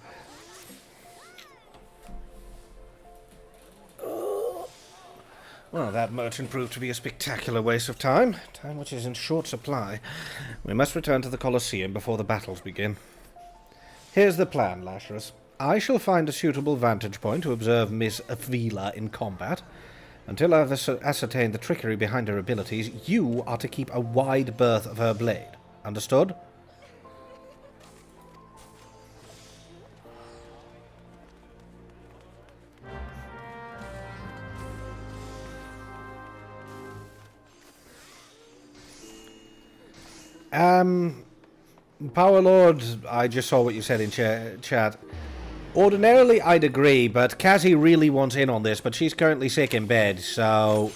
Well, that merchant proved to be a spectacular waste of time. Time which is in short supply. We must return to the Colosseum before the battles begin. Here's the plan, Lazarus. I shall find a suitable vantage point to observe Miss Avila in combat. Until I've ascertained the trickery behind her abilities, you are to keep a wide berth of her blade. Understood? Power Lord, I just saw what you said in chat. Ordinarily, I'd agree, but Cassie really wants in on this, but she's currently sick in bed, so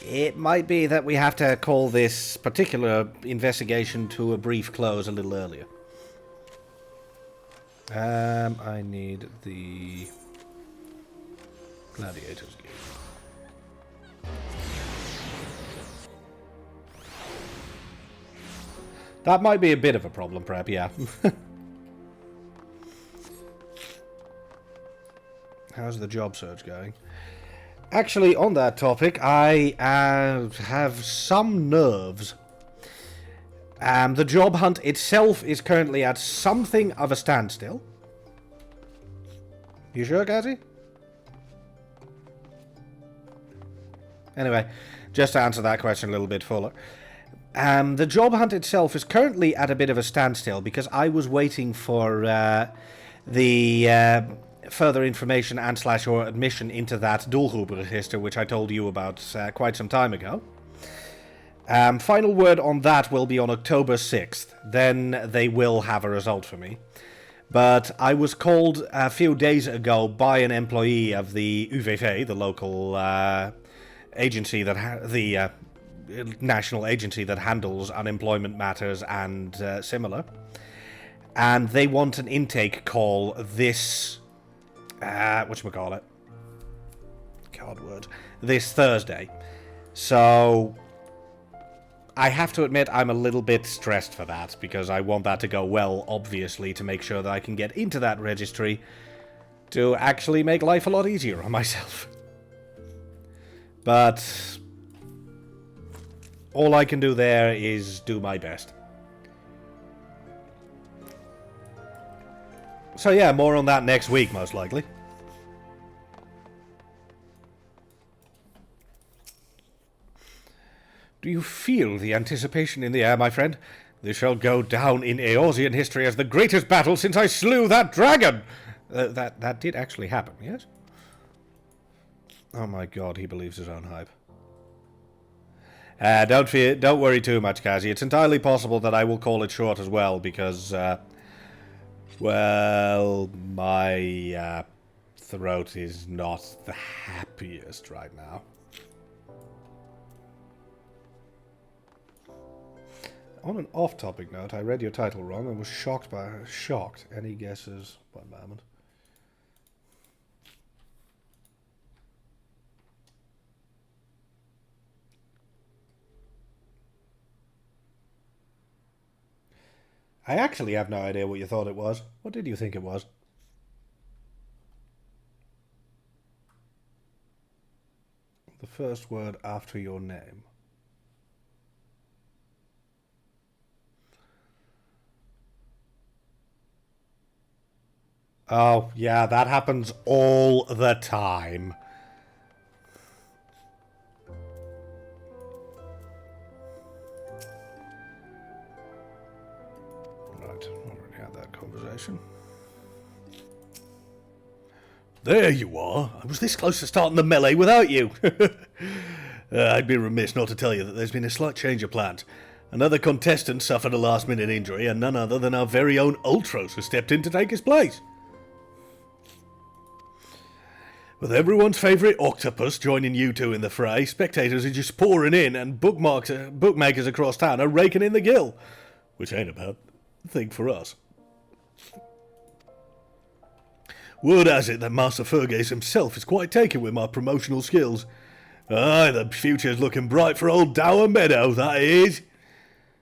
it might be that we have to call this particular investigation to a brief close a little earlier. I need the Gladiators Guild. That might be a bit of a problem, Prep, yeah. How's the job search going? Actually, on that topic, I have some nerves. The job hunt itself is currently at something of a standstill. You sure, Gazzy? Anyway, just to answer that question a little bit fuller. The job hunt itself is currently at a bit of a standstill because I was waiting for the further information and / or admission into that doelgroep register which I told you about quite some time ago. Final word on that will be on October 6th. Then they will have a result for me. But I was called a few days ago by an employee of the UWV, the local agency that the national agency that handles unemployment matters and similar, and they want an intake call this whatchamacallit, this Thursday. So I have to admit I'm a little bit stressed for that, because I want that to go well, obviously, to make sure that I can get into that registry to actually make life a lot easier on myself. But all I can do there is do my best. So yeah, more on that next week, most likely. Do you feel the anticipation in the air, my friend? This shall go down in Eorzean history as the greatest battle since I slew that dragon! That did actually happen, yes? Oh my god, he believes his own hype. Don't worry too much, Kazi. It's entirely possible that I will call it short as well, because, well, my throat is not the happiest right now. On an off-topic note, I read your title wrong and was shocked. Any guesses? One moment. I actually have no idea what you thought it was. What did you think it was? The first word after your name. Oh, yeah, that happens all the time. Right, already had that conversation. There you are. I was this close to starting the melee without you. I'd be remiss not to tell you that there's been a slight change of plans. Another contestant suffered a last-minute injury, and none other than our very own Ultros has stepped in to take his place. With everyone's favourite octopus joining you two in the fray, spectators are just pouring in, and bookmakers across town are raking in the gill. Which ain't a bad thing for us. Word has it that Master Fergus himself is quite taken with my promotional skills. Aye, the future's looking bright for old Dower Meadow, that is.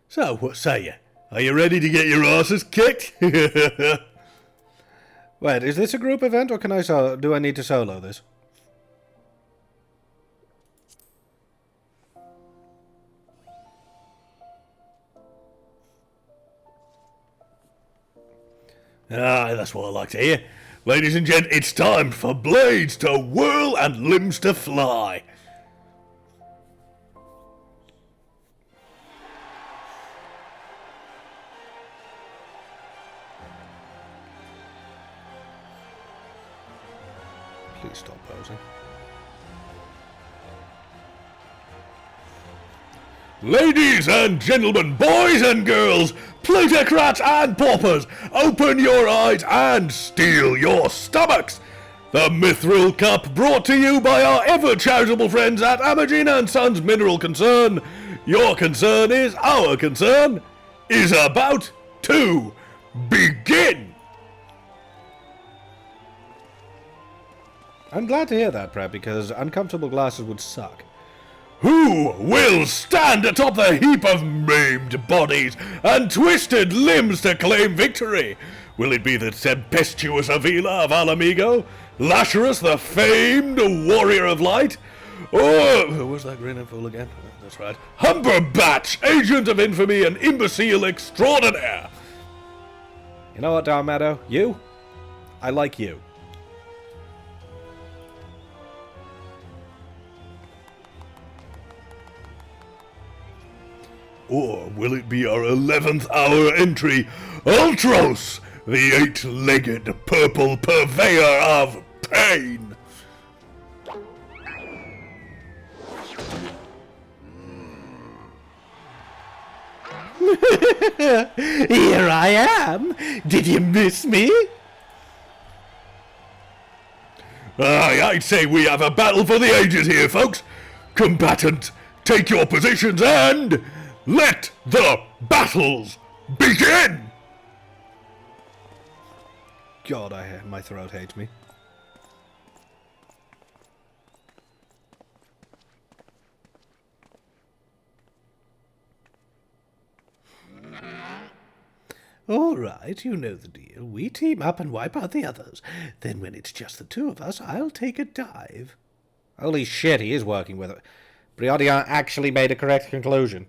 So, what say you? Are you ready to get your asses kicked? Wait, is this a group event, or do I need to solo this? That's what I like to hear. Ladies and gents, it's time for blades to whirl and limbs to fly. Please stop posing. Ladies and gentlemen, boys and girls, plutocrats and paupers, open your eyes and steel your stomachs. The Mithril Cup, brought to you by our ever-charitable friends at Amagina & Sons Mineral Concern. Your concern is our concern, is about to begin. I'm glad to hear that, Brad, because uncomfortable glasses would suck. Who will stand atop the heap of maimed bodies and twisted limbs to claim victory? Will it be the tempestuous Avila of Alamigo? Lasherus, the famed warrior of light? Or, who was that grinning fool again? That's right. Humberbatch, agent of infamy and imbecile extraordinaire. You know what, Dark You? I like you. Or will it be our 11th hour entry, Ultros, the 8-legged purple purveyor of pain? Here I am! Did you miss me? I'd say we have a battle for the ages here, folks. Combatant, take your positions and let the battles begin! God, my throat hates me. All right, you know the deal. We team up and wipe out the others. Then when it's just the two of us, I'll take a dive. Holy shit, he is working with it. Briodian actually made a correct conclusion.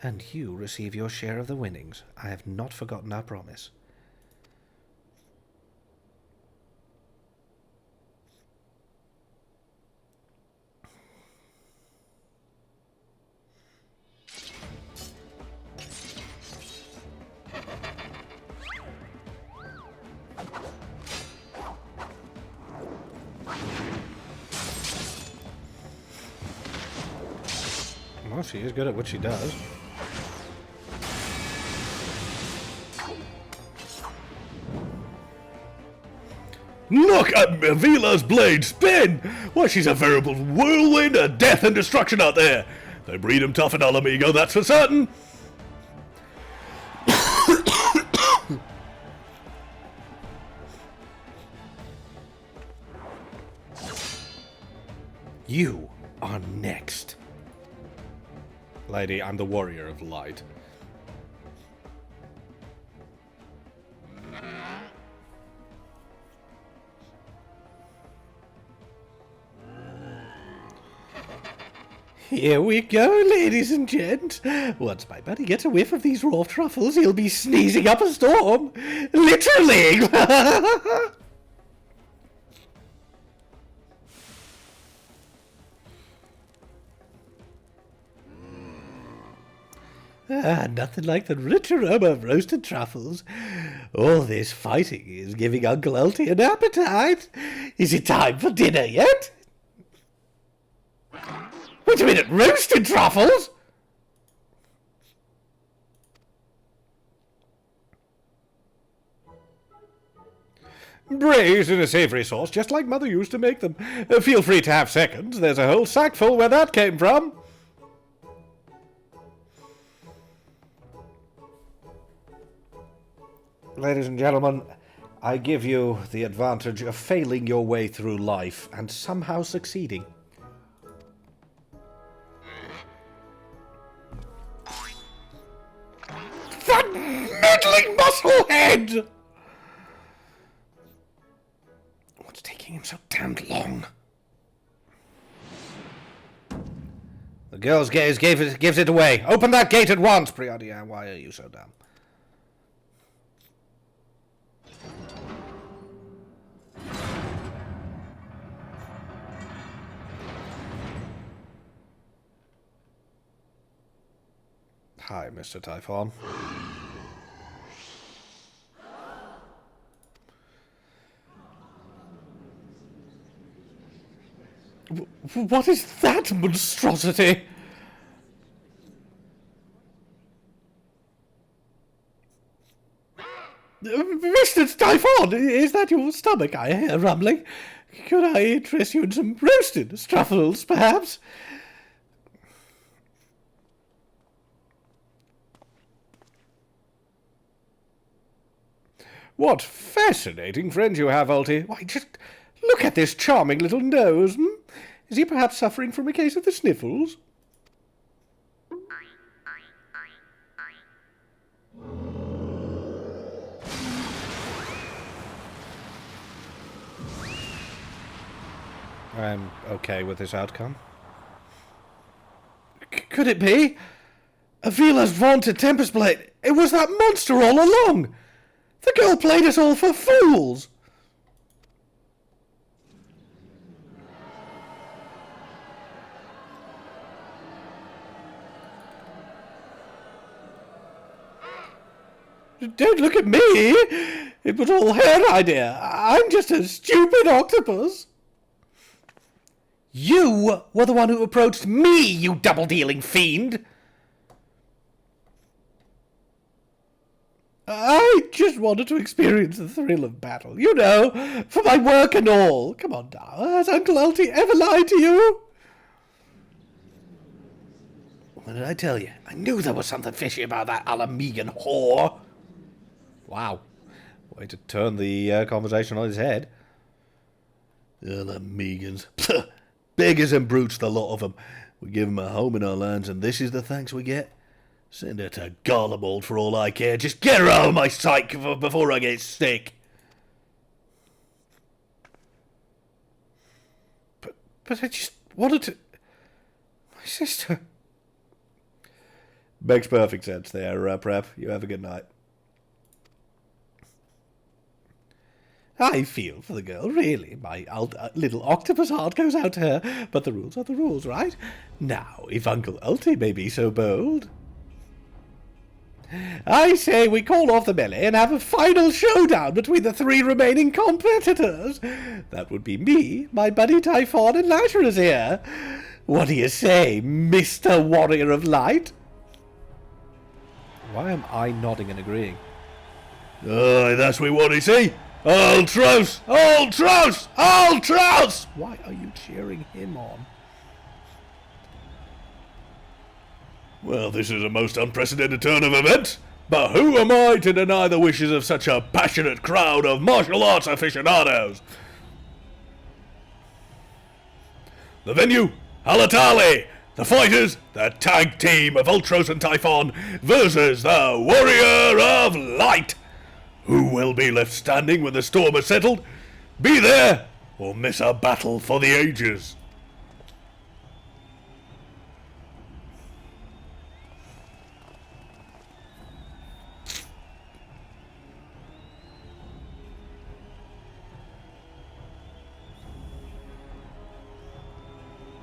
And you receive your share of the winnings. I have not forgotten our promise. Well, she is good at what she does. Look at Avila's blade spin! Why, she's a veritable whirlwind of death and destruction out there. They breed 'em tough in Alamigo, that's for certain. You are next. Lady, I'm the warrior of light. Here we go, ladies and gents. Once my buddy gets a whiff of these raw truffles, he'll be sneezing up a storm. Literally! Nothing like the rich aroma of roasted truffles. All this fighting is giving Uncle Ulti an appetite. Is it time for dinner yet? Wait a minute, roasted truffles? Braised in a savory sauce, just like Mother used to make them. Feel free to have seconds. There's a whole sack full where that came from. Ladies and gentlemen, I give you the advantage of failing your way through life and somehow succeeding. Meddling musclehead! What's taking him so damned long? The girl's gaze gives it away. Open that gate at once, Priadia. Why are you so dumb? Hi, Mr. Typhon. What is that monstrosity? Mr. Typhon, is that your stomach I hear rumbling? Could I interest you in some roasted truffles, perhaps? What fascinating friends you have, Ulti. Why, just look at this charming little nose. Is he perhaps suffering from a case of the sniffles? I'm okay with this outcome. Could it be? Avila's vaunted Tempest Blade. It was that monster all along. The girl played us all for fools. Don't look at me. It was all her idea. I'm just a stupid octopus. You were the one who approached me, you double-dealing fiend! I just wanted to experience the thrill of battle, you know, for my work and all. Come on now, has Uncle Ulti ever lied to you? What did I tell you? I knew there was something fishy about that Alamegan whore. Wow. Way to turn the conversation on his head. Alamegans. Beggars and brutes, the lot of them. We give them a home in our lands, and this is the thanks we get? Send her to Garlemald for all I care. Just get her out of my sight before I get sick. But I just wanted to... My sister... Makes perfect sense there, Prep. You have a good night. I feel for the girl, really. My little octopus heart goes out to her. But the rules are the rules, right? Now, if Uncle Ulti may be so bold... I say we call off the melee and have a final showdown between the 3 remaining competitors. That would be me, my buddy Typhon, and Lazarus here. What do you say, Mr. Warrior of Light? Why am I nodding and agreeing? Aye, that's what we want to see. Ultros! Ultros! Ultros! Why are you cheering him on? Well, this is a most unprecedented turn of events, but who am I to deny the wishes of such a passionate crowd of martial arts aficionados? The venue, Halatali. The fighters, the tag team of Ultros and Typhon versus the Warrior of Light. Who will be left standing when the storm has settled? Be there or miss a battle for the ages.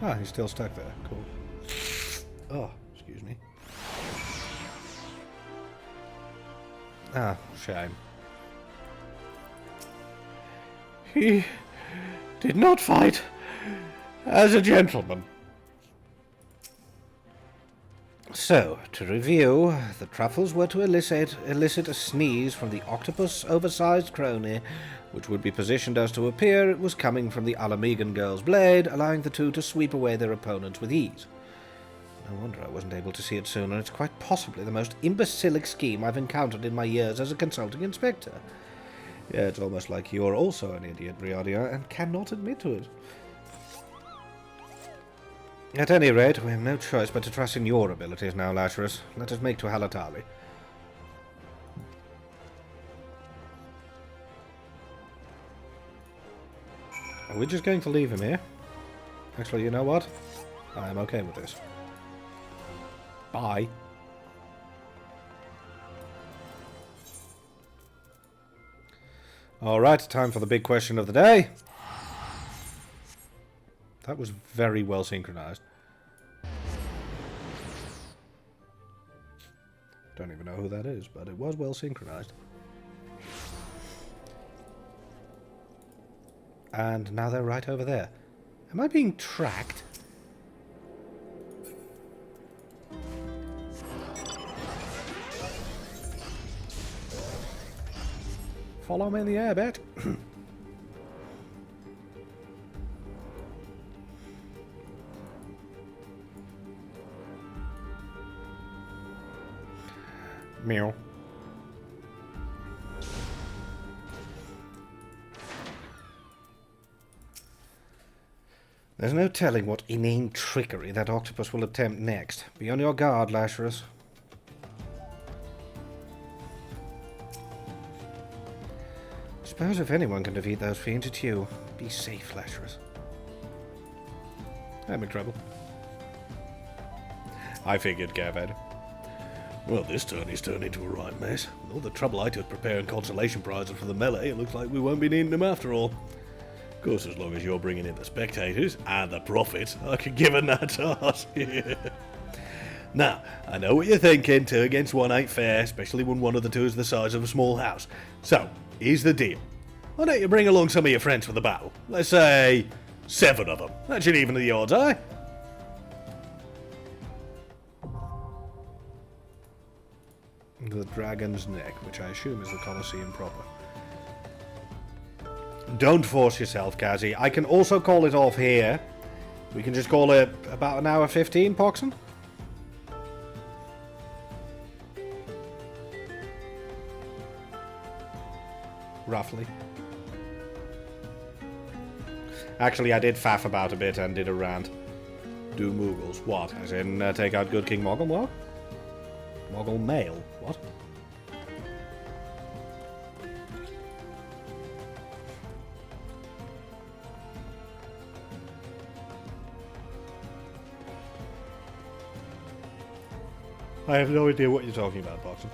Ah, he's still stuck there. Cool. Oh, excuse me. Ah, shame. He did not fight as a gentleman. So, to review, the truffles were to elicit a sneeze from the octopus-oversized crony, which would be positioned as to appear it was coming from the Alamegan girl's blade, allowing the two to sweep away their opponents with ease. No wonder I wasn't able to see it sooner. It's quite possibly the most imbecilic scheme I've encountered in my years as a consulting inspector. Yeah, it's almost like you're also an idiot, Briadia, and cannot admit to it. At any rate, we have no choice but to trust in your abilities now, Lazarus. Let us make to Halatali. We're just going to leave him here. Actually, you know what? I am okay with this. Bye. Alright, time for the big question of the day. That was very well synchronized. Don't even know who that is, but it was well synchronized. And now they're right over there. Am I being tracked? Follow me in the air, bet. Meow. There's no telling what inane trickery that octopus will attempt next. Be on your guard, Lazarus. Suppose if anyone can defeat those fiends, it's you. Be safe, Lazarus. I'm in trouble. I figured, Gavin. Well, this tourney's turned into a right mess. With all the trouble I took preparing consolation prizes for the melee, it looks like we won't be needing them after all. Of course, as long as you're bringing in the spectators and the profits, I could give a nut toss. Now, I know what you're thinking. 2 against 1 ain't fair, especially when one of the two is the size of a small house. So, here's the deal. Why don't you bring along some of your friends for the battle? Let's say 7 of them. That should even the odds, eh? The Dragon's Neck, which I assume is the Colosseum proper. Don't force yourself, Kazi. I can also call it off here. We can just call it about an hour 15, Poxon? Roughly. Actually, I did faff about a bit and did a rant. Do Moogles. What? As in, take out good King Moggle? What? Moggle male? What? I have no idea what you're talking about, Boxon.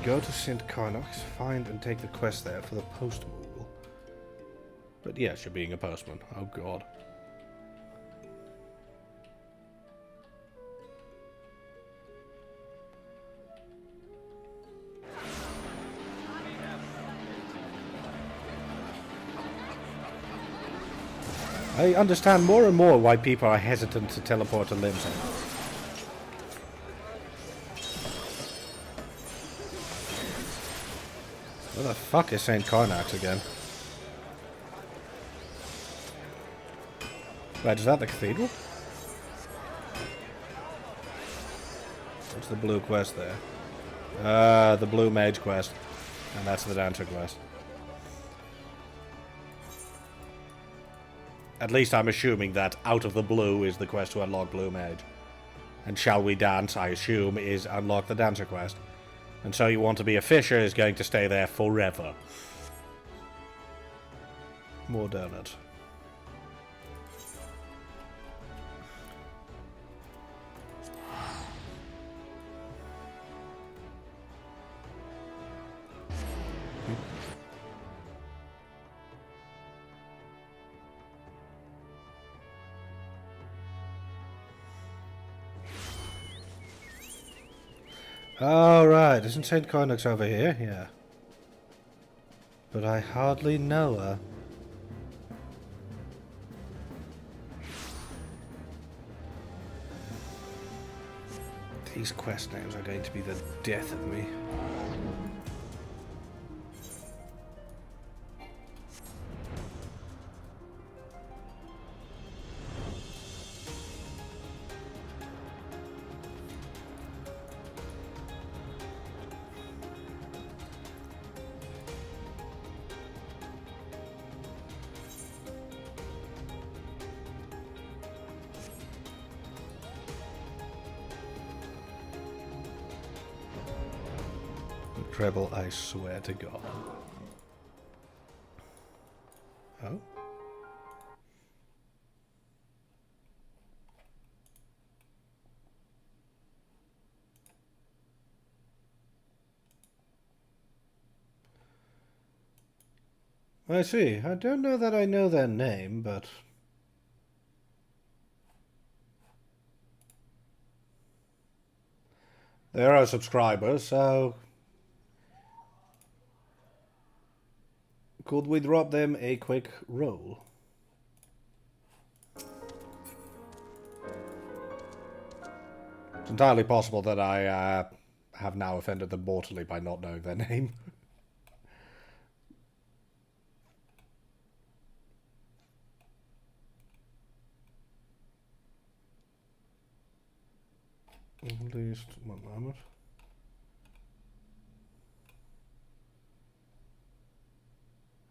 Go to St. Carnox, find and take the quest there for the post Moogle. But yes, you're being a postman. Oh god. I understand more and more why people are hesitant to teleport to Limsa. Where the fuck is St. Carnax again? Wait, is that the cathedral? What's the blue quest there? The blue mage quest. And that's the dancer quest. At least I'm assuming that out of the blue is the quest to unlock blue mage. And shall we dance, I assume, is unlock the dancer quest. And so you want to be a fisher is going to stay there forever. More donuts. Oh, right. Isn't St. Carnox over here? Yeah. But I hardly know her. These quest names are going to be the death of me. treble, I swear to God. Oh? I see. I don't know that I know their name, but... they're our subscribers, so... could we drop them a quick roll? It's entirely possible that I have now offended them mortally by not knowing their name. At least one moment.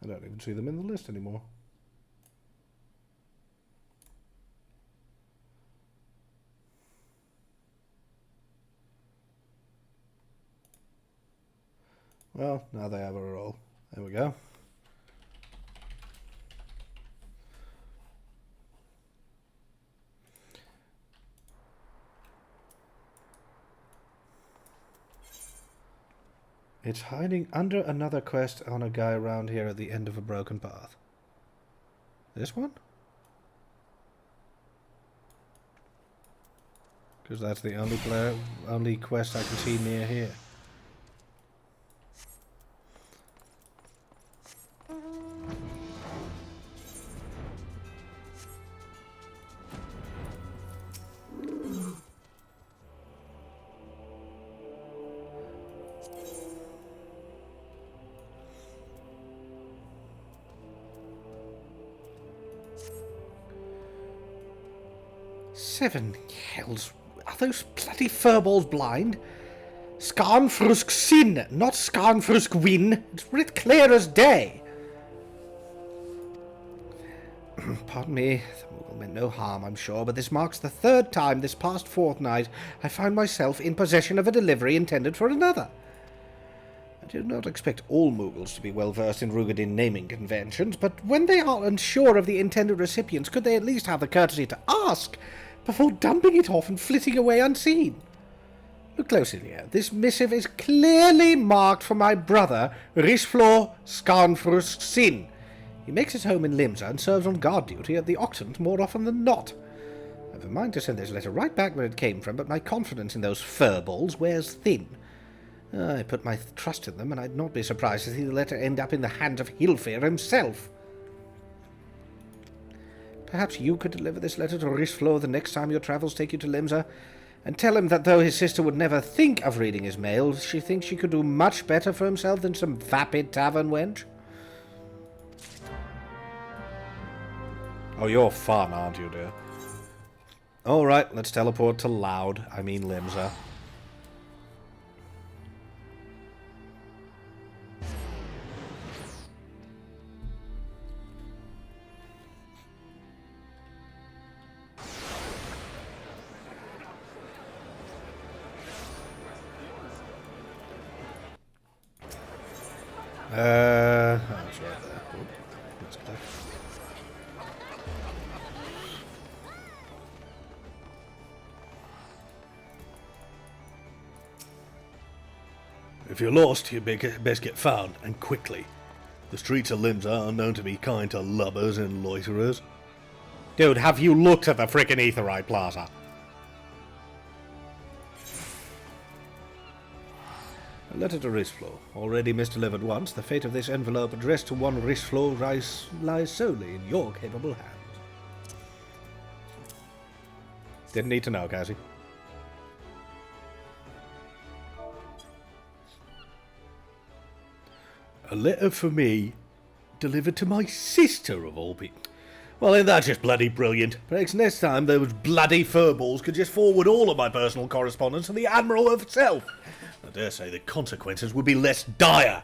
I don't even see them in the list anymore. Well, now they have a roll. There we go. It's hiding under another quest on a guy around here at the end of a broken path. This one? Because that's the only quest I can see near here. Seven hells. Are those bloody furballs blind? Skarnfrusk sin, not Skarnfrusk win. It's writ clear as day. Pardon me, the Moogle meant no harm, I'm sure, but this marks the third time this past fortnight I found myself in possession of a delivery intended for another. I do not expect all Moogles to be well versed in Rugadin naming conventions, but when they are unsure of the intended recipients, could they at least have the courtesy to ask before dumping it off and flitting away unseen? Look closely here. This missive is clearly marked for my brother, Risflor Skarnfrusk Sin. He makes his home in Limsa and serves on guard duty at the Octant more often than not. I have a mind to send this letter right back where it came from, but my confidence in those furballs wears thin. I put my trust in them, and I'd not be surprised to see the letter end up in the hands of Hilfir himself. Perhaps you could deliver this letter to Risflor the next time your travels take you to Limsa, and tell him that though his sister would never think of reading his mail, she thinks she could do much better for himself than some vapid tavern wench. Oh, you're fun, aren't you, dear? Alright, let's teleport to Limsa. That's right there. Oop, let's go. If you're lost, you'd best get found, and quickly. The streets of Limsa are known to be kind to lubbers and loiterers. Dude, have you looked at the frickin' Aetheryte Plaza? A letter to Risflor. Already misdelivered once, the fate of this envelope addressed to one Risflor lies solely in your capable hands. Didn't need to know, Cassie. A letter for me, delivered to my sister of all people. Well, ain't that just bloody brilliant? Perhaps next time those bloody furballs could just forward all of my personal correspondence to the Admiral herself. I dare say the consequences would be less dire.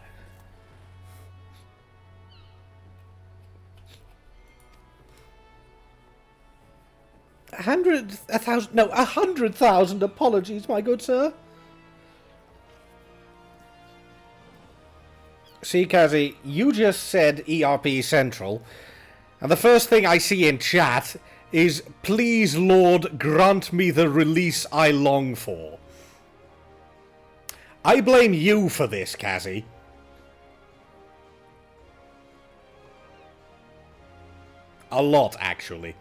100,000 apologies, my good sir. See, Kazi, you just said ERP Central, and the first thing I see in chat is, please, Lord, grant me the release I long for. I blame you for this, Kazi. A lot, actually.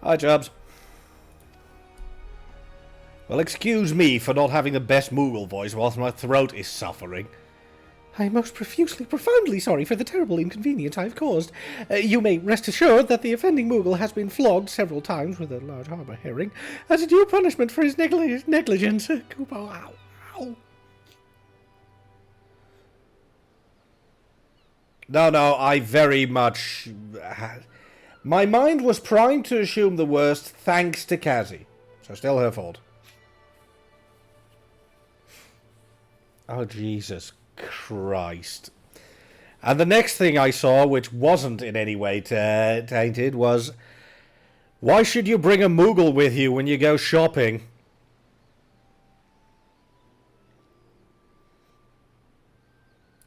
Hi, Jobs. Well, excuse me for not having the best Moogle voice whilst my throat is suffering. I am most profusely, profoundly sorry for the terrible inconvenience I have caused. You may rest assured that the offending Moogle has been flogged several times with a large harbour herring as a due punishment for his negligence. Kupo, ow, ow. No, I very much... My mind was primed to assume the worst thanks to Kazi. So still her fault. Oh, Jesus Christ. And the next thing I saw, which wasn't in any way tainted, was... Why should you bring a Moogle with you when you go shopping?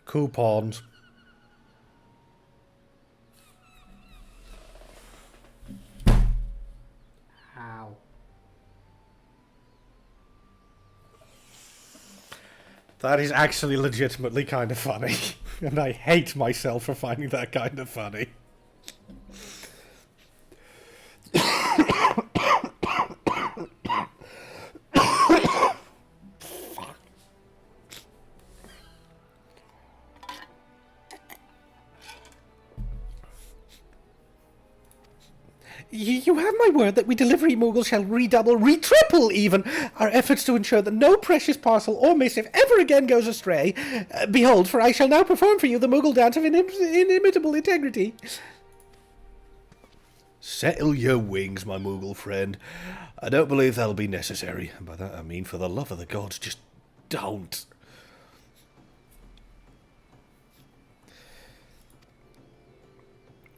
Coupons. Ow. That is actually legitimately kind of funny. And I hate myself for finding that kind of funny. You have my word that we delivery Moogle shall redouble, triple even, our efforts to ensure that no precious parcel or missive ever again goes astray. Behold, for I shall now perform for you the Moogle dance of inimitable integrity. Settle your wings, my Moogle friend. I don't believe that'll be necessary. And by that I mean, for the love of the gods, just don't.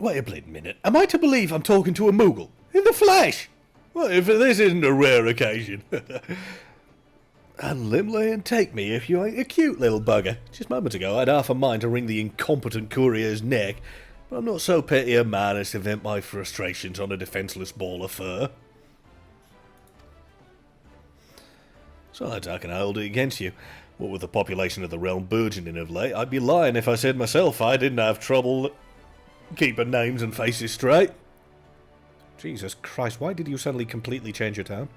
Wait a bleeding minute. Am I to believe I'm talking to a Moogle? In the flesh? Well, if this isn't a rare occasion. And Limley and take me if you ain't a cute little bugger. Just moments ago I'd half a mind to wring the incompetent courier's neck, but I'm not so petty a man as to vent my frustrations on a defenceless ball of fur. Besides, I can hold it against you. What with the population of the realm burgeoning of late, I'd be lying if I said myself I didn't have trouble keeping names and faces straight. Jesus Christ, why did you suddenly completely change your tone?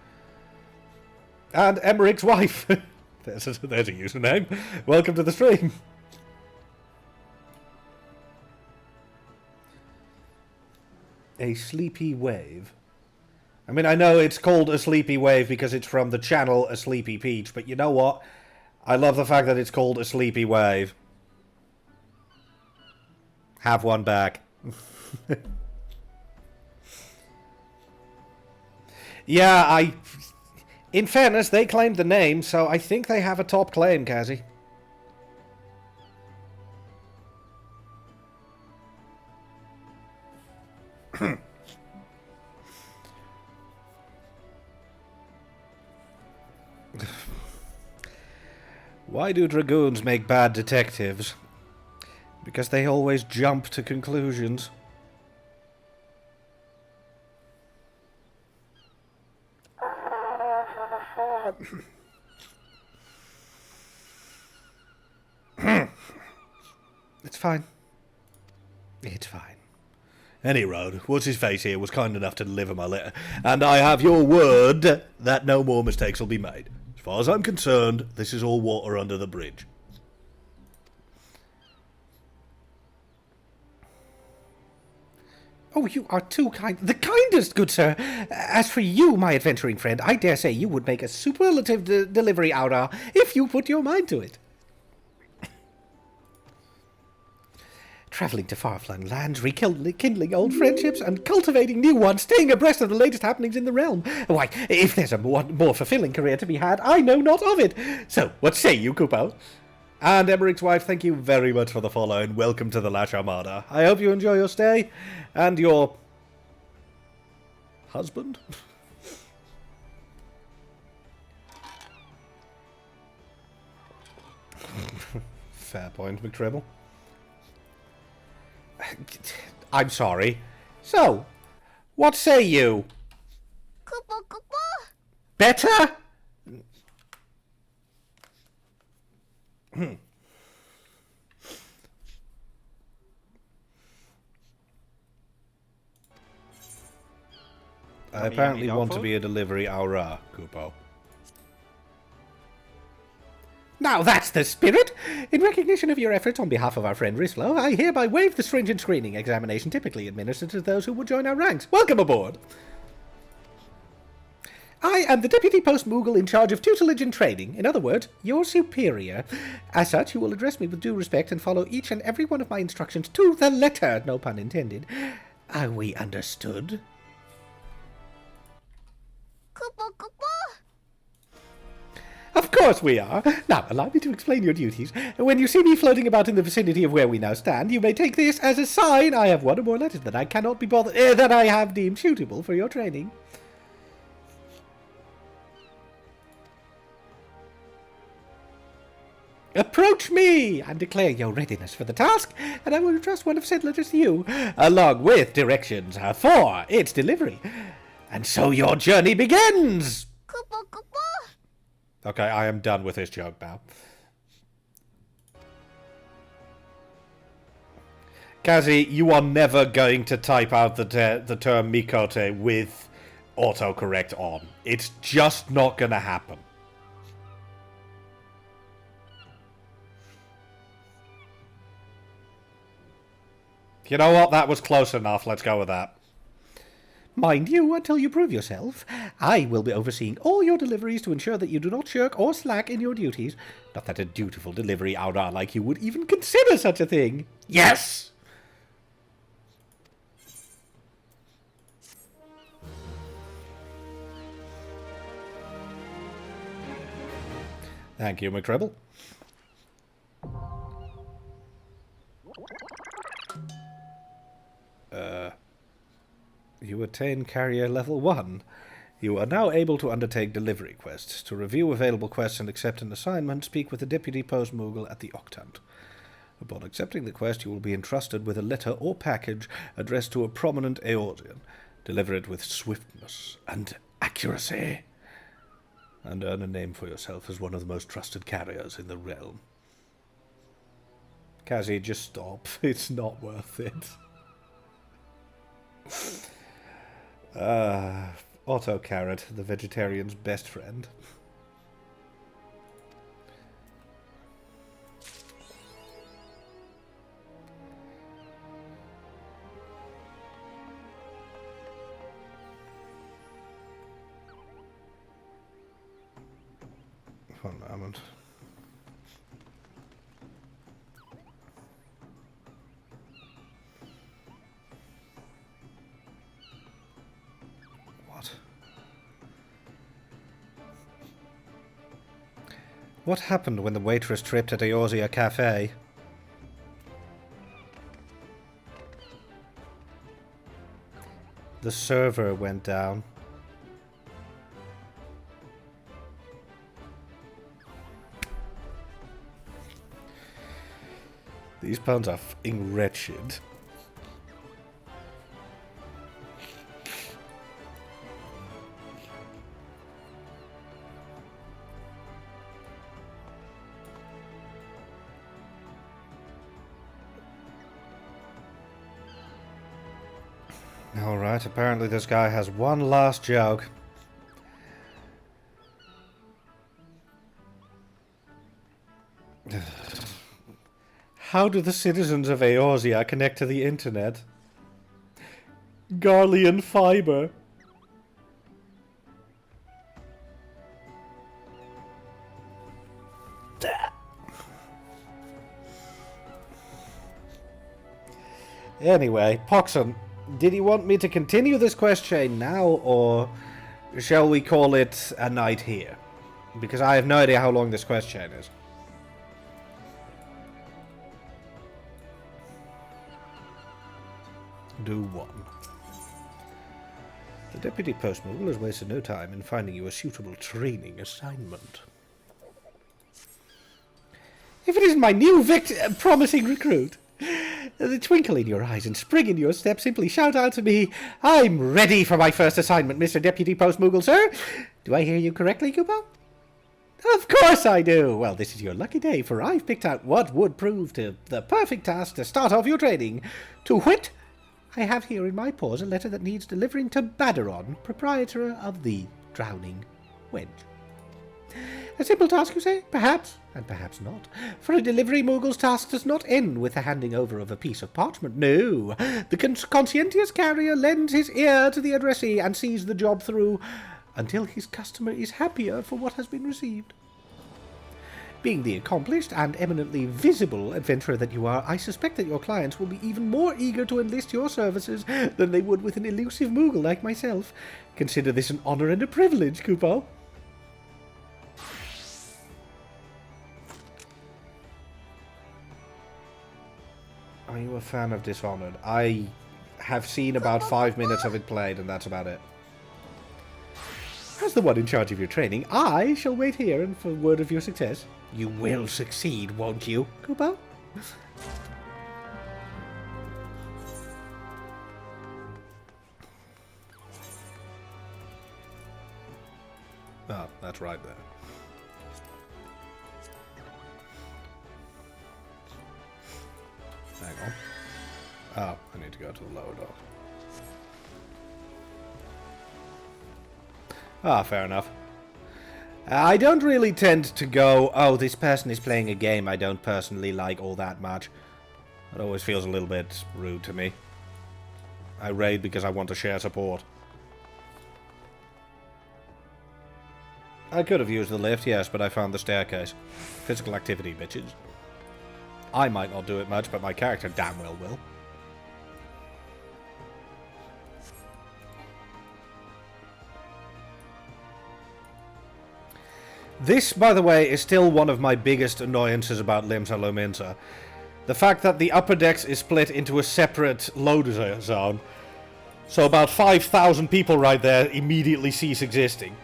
And Emmerich's wife. there's a username. Welcome to the stream. A sleepy wave. I mean, I know it's called a sleepy wave because it's from the channel A Sleepy Peach, but you know what? I love the fact that it's called a sleepy wave. Have one back. Yeah, in fairness, they claimed the name, so I think they have a top claim, Kazi. Why do dragoons make bad detectives? Because they always jump to conclusions. It's fine. It's fine. Any road, what's-his-face here was kind enough to deliver my letter, and I have your word that no more mistakes will be made. As far as I'm concerned, this is all water under the bridge. Oh, you are too kind. The kindest, good sir. As for you, my adventuring friend, I dare say you would make a superlative delivery aura if you put your mind to it. Travelling to far-flung lands, rekindling old friendships, and cultivating new ones, staying abreast of the latest happenings in the realm. Why, if there's a more fulfilling career to be had, I know not of it. So, what say you, Kupo? And Emmerich's wife, thank you very much for the follow, and welcome to the Lash Armada. I hope you enjoy your stay, and your... husband? Fair point, McTribble. I'm sorry. So, what say you? Better? I apparently want to be a delivery aura, Kupo. Now that's the spirit! In recognition of your efforts on behalf of our friend Rislo, I hereby waive the stringent screening examination typically administered to those who would join our ranks. Welcome aboard! I am the Deputy Post Moogle in charge of tutelage and training. In other words, your superior. As such, you will address me with due respect and follow each and every one of my instructions to the letter, no pun intended. Are we understood? Of course we are. Now, allow me to explain your duties. When you see me floating about in the vicinity of where we now stand, you may take this as a sign I have one or more letters that I cannot be bothered, that I have deemed suitable for your training. Approach me and declare your readiness for the task, and I will entrust one of said letters to you, along with directions for its delivery. And so your journey begins! Okay, I am done with this joke now. Kazi, you are never going to type out the term Mikote with autocorrect on. It's just not going to happen. You know what? That was close enough. Let's go with that. Mind you, until you prove yourself, I will be overseeing all your deliveries to ensure that you do not shirk or slack in your duties. Not that a dutiful delivery aura like you would even consider such a thing. Yes! Thank you, McTribble. You attain carrier level 1. You are now able to undertake delivery quests. To review available quests and accept an assignment, speak with the Deputy Post Moogle at the Octant. Upon accepting the quest, you will be entrusted with a letter or package addressed to a prominent Eorzean. Deliver it with swiftness and accuracy, and earn a name for yourself as one of the most trusted carriers in the realm. Kazi, just stop. It's not worth it. Otto Carrot, the vegetarian's best friend. One moment. What happened when the waitress tripped at Eorzea Cafe? The server went down. These puns are f***ing wretched. Alright, apparently this guy has one last joke. How do the citizens of Eorzea connect to the internet? Garlean fiber. Anyway, Poxon, did you want me to continue this quest chain now, or shall we call it a night here? Because I have no idea how long this quest chain is. Do one. The Deputy Post Moogle has wasted no time in finding you a suitable training assignment. If it is isn't my new promising recruit? The twinkle in your eyes and spring in your step simply shout out to me, I'm ready for my first assignment, Mr. Deputy Post Moogle, sir. Do I hear you correctly, Kupo? Of course I do. Well, this is your lucky day, for I've picked out what would prove the perfect task to start off your training. To wit, I have here in my paws a letter that needs delivering to Baderon, proprietor of the Drowning Wench. A simple task, you say? Perhaps, and perhaps not. For a delivery Moogle's task does not end with the handing over of a piece of parchment. No, the conscientious carrier lends his ear to the addressee and sees the job through until his customer is happier for what has been received. Being the accomplished and eminently visible adventurer that you are, I suspect that your clients will be even more eager to enlist your services than they would with an elusive Moogle like myself. Consider this an honor and a privilege, Kupo. Are you a fan of Dishonored? I have seen about 5 minutes of it played, and that's about it. As the one in charge of your training, I shall wait here and for word of your success. You will succeed, won't you, Kupo? Oh, that's right there. Hang on. Oh, I need to go to the lower door. Ah, fair enough. I don't really tend to go, oh, this person is playing a game I don't personally like all that much. It always feels a little bit rude to me. I raid because I want to share support. I could have used the lift, yes, but I found the staircase. Physical activity, bitches. I might not do it much, but my character damn well will. This, by the way, is still one of my biggest annoyances about Limsa Lominsa. The fact that the upper decks is split into a separate load zone. So about 5,000 people right there immediately cease existing.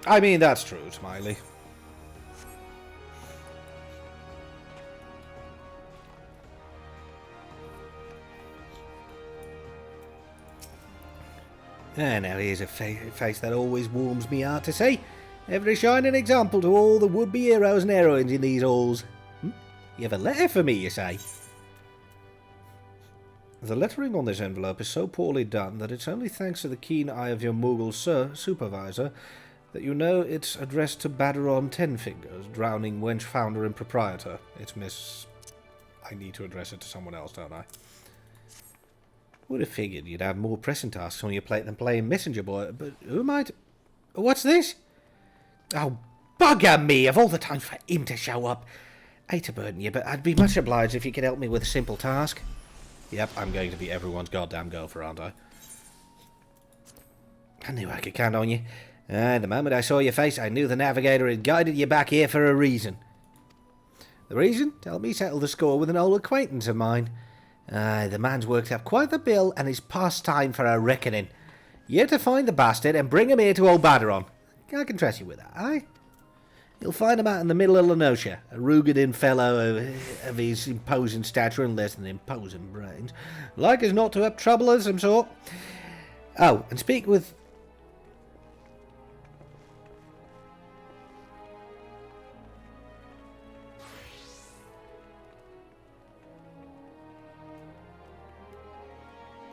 I mean, that's true, Smiley. And now here's a face that always warms me heart to see. Ever a shining example to all the would-be heroes and heroines in these halls. You have a letter for me, you say? The lettering on this envelope is so poorly done that it's only thanks to the keen eye of your Moogle supervisor that you know it's addressed to Baderon Tenfingers, Drowning Wench founder and proprietor. It's Miss... I need to address it to someone else, don't I? Would have figured you'd have more pressing tasks on your plate than playing messenger boy, but who might... What's this? Oh, bugger me, of all the time for him to show up. Hate to burden you, but I'd be much obliged if you could help me with a simple task. Yep, I'm going to be everyone's goddamn gopher, aren't I? I knew I could count on you. The moment I saw your face, I knew the navigator had guided you back here for a reason. The reason? To help me settle the score with an old acquaintance of mine. The man's worked up quite the bill, and it's past time for a reckoning. You're to find the bastard and bring him here to old Baderon. I can trust you with that, aye? You'll find him out in the middle of Lenosha, a rugged-in fellow of his imposing stature and less than imposing brains. Like as not to have trouble of some sort. Oh, and speak with...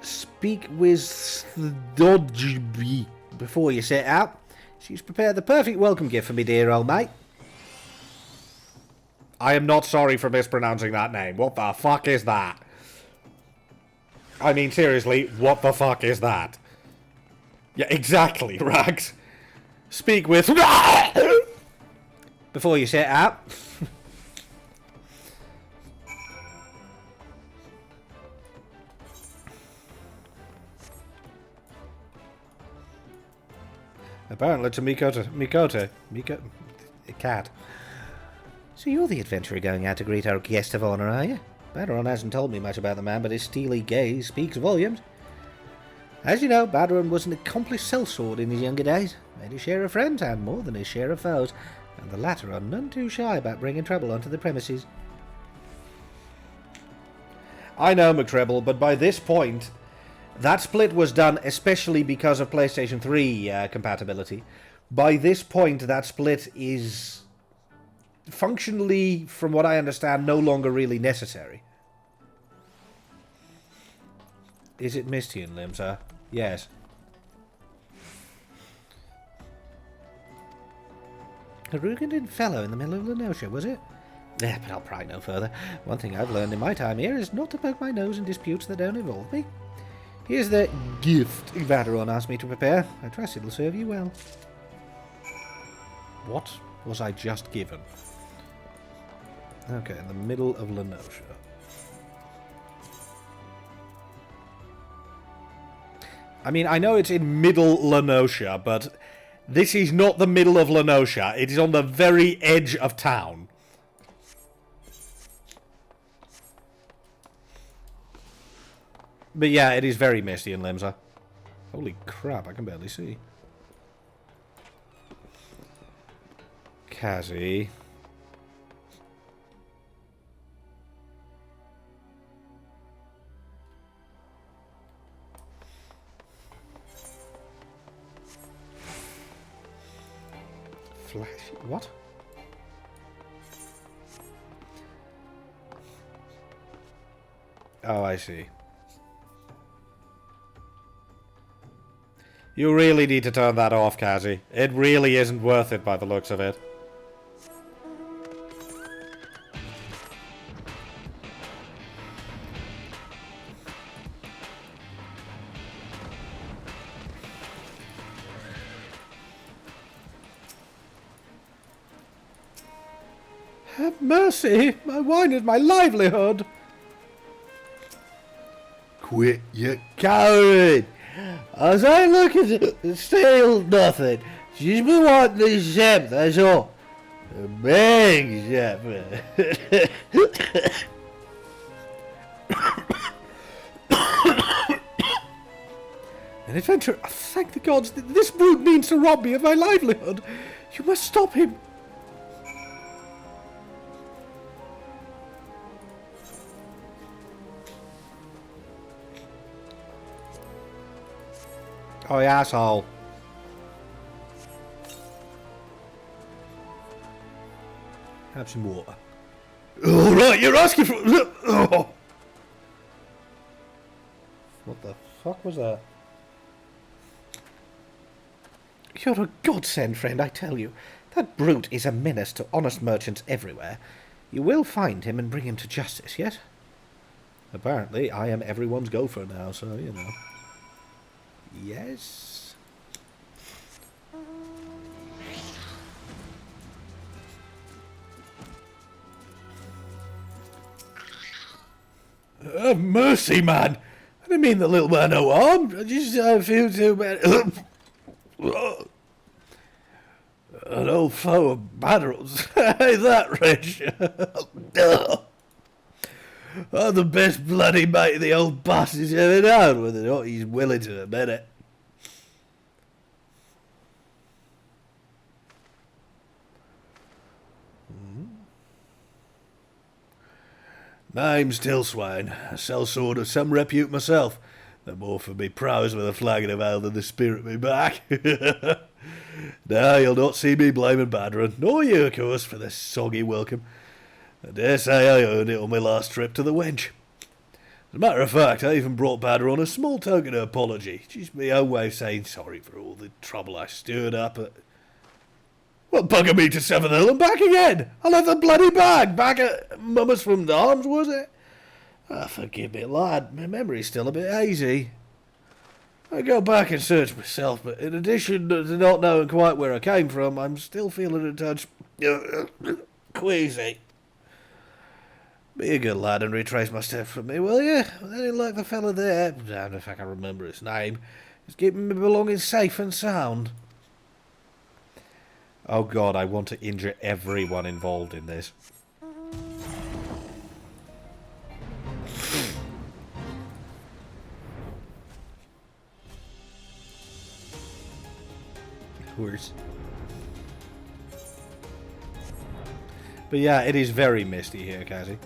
Speak with Dodgeby before you set out. She's prepared the perfect welcome gift for me, dear old mate. I am not sorry for mispronouncing that name. What the fuck is that? I mean, seriously, what the fuck is that? Yeah, exactly, Rags. Speak with... before you set out. Apparently it's a Mikoto. A cat. So you're the adventurer going out to greet our guest of honour, are you? Baderon hasn't told me much about the man, but his steely gaze speaks volumes. As you know, Badron was an accomplished sellsword in his younger days. Made his share of friends and more than his share of foes, and the latter are none too shy about bringing trouble onto the premises. I know, McTreble, but by this point, that split was done especially because of PlayStation 3 compatibility. By this point, that split is functionally, from what I understand, no longer really necessary. Is it Misty and Lim, sir? Yes. A Rugandin fellow in the middle of Lenosha, was it? Yeah, but I'll pry no further. One thing I've learned in my time here is not to poke my nose in disputes that don't involve me. Here's the gift Vateron asked me to prepare. I trust it'll serve you well. What was I just given? Okay, in the middle of Lenosha. I mean, I know it's in middle Lenosha, but this is not the middle of Lenosha. It is on the very edge of town. But yeah, it is very misty in Limsa. Holy crap, I can barely see. Kazzy. Flash. What? Oh, I see. You really need to turn that off, Kazzy. It really isn't worth it by the looks of it. Have mercy! My wine is my livelihood! Quit, you coward! As I look at it, still nothing. She's been wanting this ship, that's all. A big ship. An adventurer, thank the gods, this brute means to rob me of my livelihood. You must stop him. Oh, you asshole. Have some water. All right, you're asking for... Oh. What the fuck was that? You're a godsend, friend, I tell you. That brute is a menace to honest merchants everywhere. You will find him and bring him to justice, yes? Apparently, I am everyone's gopher now, so, you know. Yes. Mercy, man. I didn't mean the little man no harm. I just feel too bad. An old foe of battles. Ain't that, Rich? I'm the best bloody mate the old bastard's ever known, whether or not he's willing to admit it. Name's Tillswain, a sellsword of some repute myself, though more for me prowess with a flagon of ale than the spirit me back. Now you'll not see me blaming Badron, nor you, of course, for this soggy welcome. I dare say I earned it on my last trip to the wench. As a matter of fact, I even brought Badron a small token of apology, just my own way of saying sorry for all the trouble I stirred up at... What buggered me to Seven Hill and back again? I left the bloody bag back at Mummer's from the Arms, was it? Ah, forgive me, lad. My memory's still a bit hazy. I go back and search myself, but in addition to not knowing quite where I came from, I'm still feeling a touch queasy. Be a good lad and retrace my steps for me, will you? Any like the fella there, damned if I can remember his name, is keeping me belongings safe and sound. Oh god, I want to injure everyone involved in this. course. But yeah, it is very misty here, Cassie.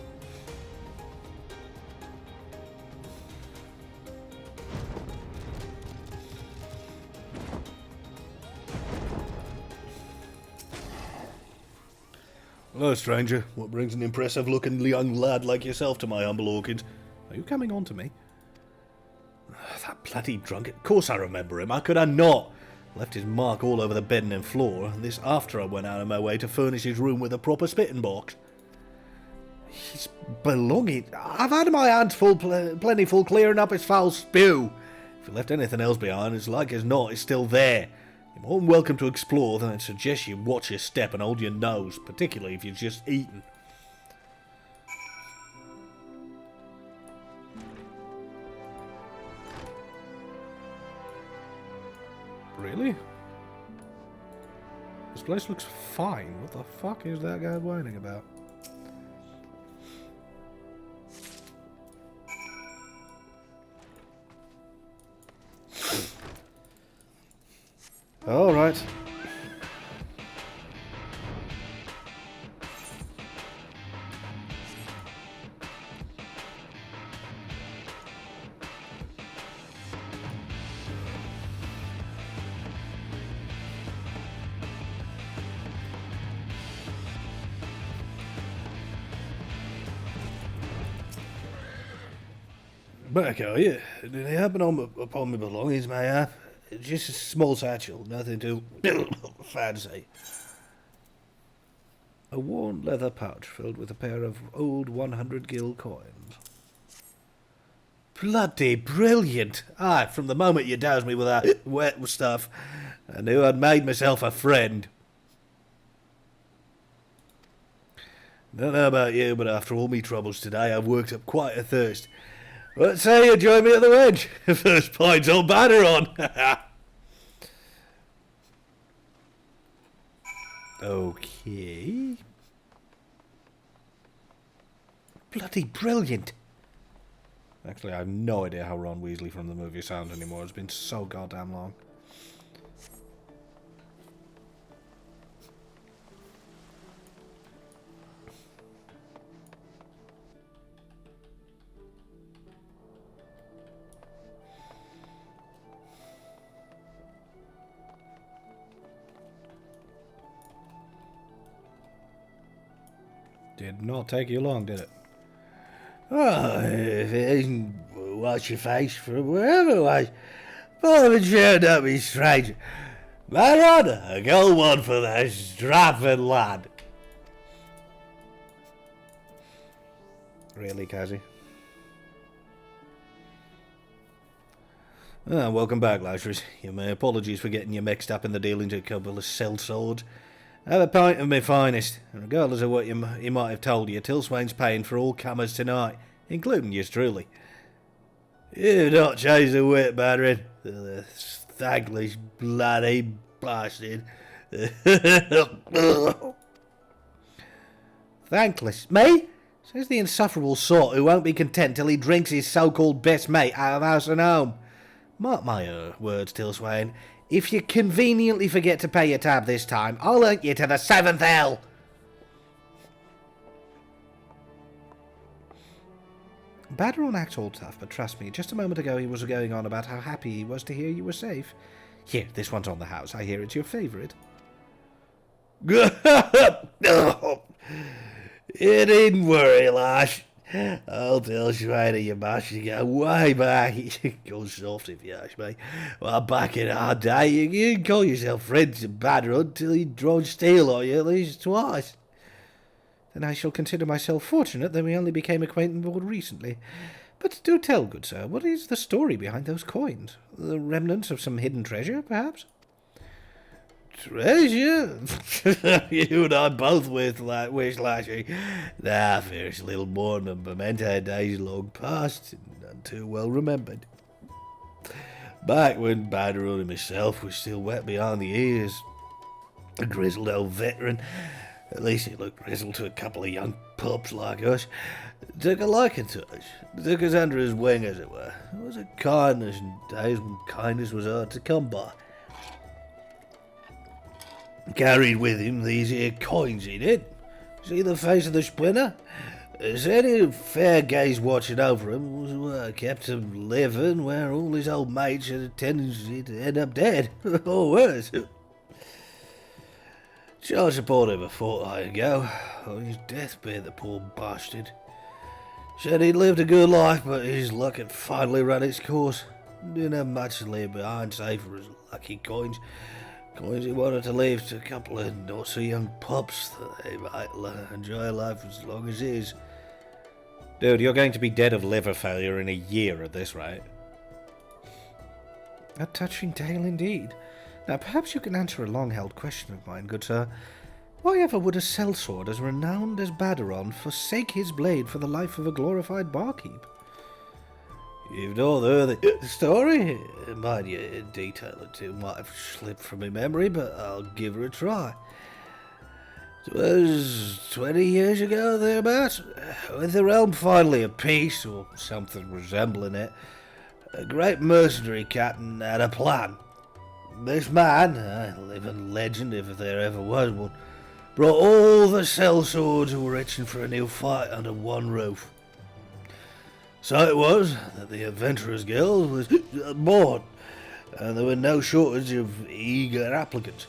Hello, stranger. What brings an impressive-looking young lad like yourself to my humble orchid? Are you coming on to me? That bloody drunk. Of course I remember him. How could I not? Left his mark all over the bedding and floor, and this after I went out of my way to furnish his room with a proper spitting box. His belongings. I've had my hands full, plenty full clearing up his foul spew. If he left anything else behind, it's like as not, it's still there. You're more than welcome to explore, then I'd suggest you watch your step and hold your nose, particularly if you've just eaten. Really? This place looks fine. What the fuck is that guy whining about? All right. Back, are you? Did it happen upon my belongings, may I? Just a small satchel, nothing too fancy. A worn leather pouch filled with a pair of old 100 gil coins. Bloody brilliant! Aye, from the moment you doused me with that wet stuff, I knew I'd made myself a friend. Don't know about you, but after all me troubles today, I've worked up quite a thirst. What say you join me at the wedge? First pint's all batter on. Okay. Bloody brilliant. Actually, I have no idea how Ron Weasley from the movie sounds anymore. It's been so goddamn long. Did not take you long, did it? Oh, if it isn't wash your face from wherever it was, Bonaventure don't be stranger. My honour, a gold one for that strapping lad. Really, Cassie? Welcome back, Lazarus. My apologies for getting you mixed up in the dealings of a couple of sellswords. Have a pint of my finest, and regardless of what he might have told you, Tilswain's paying for all comers tonight, including yours truly. You've not changed a whit, Badrin. The thankless bloody bastard. Thankless? Me? Says the insufferable sort who won't be content till he drinks his so-called best mate out of house and home. Mark my words, Tilswain. If you conveniently forget to pay your tab this time, I'll hurt you to the 7th hell. Badron acts all tough, but trust me, just a moment ago he was going on about how happy he was to hear you were safe. Here, this one's on the house. I hear it's your favourite. You needn't worry, lass. I'll tell Schrader you must go way back. Go soft if you ask me. Well, back in our day, you can call yourself friends to Badron till he draws steel on you at least twice. Then I shall consider myself fortunate that we only became acquainted more recently. But do tell, good sir, what is the story behind those coins? The remnants of some hidden treasure, perhaps? Treasure? You and I both wish, Lashy. Nah, fierce little more than memento days long past, and none too well remembered. Back when Badron and myself were still wet behind the ears. A grizzled old veteran, at least he looked grizzled to a couple of young pups like us, took a liking to us, took us under his wing, as it were. It was a kindness in days when kindness was hard to come by. Carried with him these here coins he did. See the face of the splinter? Said he fair gaze watching over him was what kept him living where all his old mates had a tendency to end up dead, or worse. Child support him a fortnight ago. On his deathbed, the poor bastard. Said he'd lived a good life, but his luck had finally run its course. Didn't have much to leave behind, save for his lucky coins. Coins he wanted to leave to a couple of not so young pups that they might enjoy life as long as his. Dude, you're going to be dead of liver failure in a year at this rate. A touching tale indeed. Now, perhaps you can answer a long-held question of mine, good sir. Why ever would a sellsword as renowned as Baderon forsake his blade for the life of a glorified barkeep? You've not heard the story? Mind you, in detail or two might have slipped from my memory, but I'll give her a try. It was 20 years ago, thereabouts, with the realm finally at peace, or something resembling it. A great mercenary captain had a plan. This man, a living legend if there ever was one, brought all the sellswords who were itching for a new fight under one roof. So it was that the Adventurers Guild was born, and there were no shortage of eager applicants.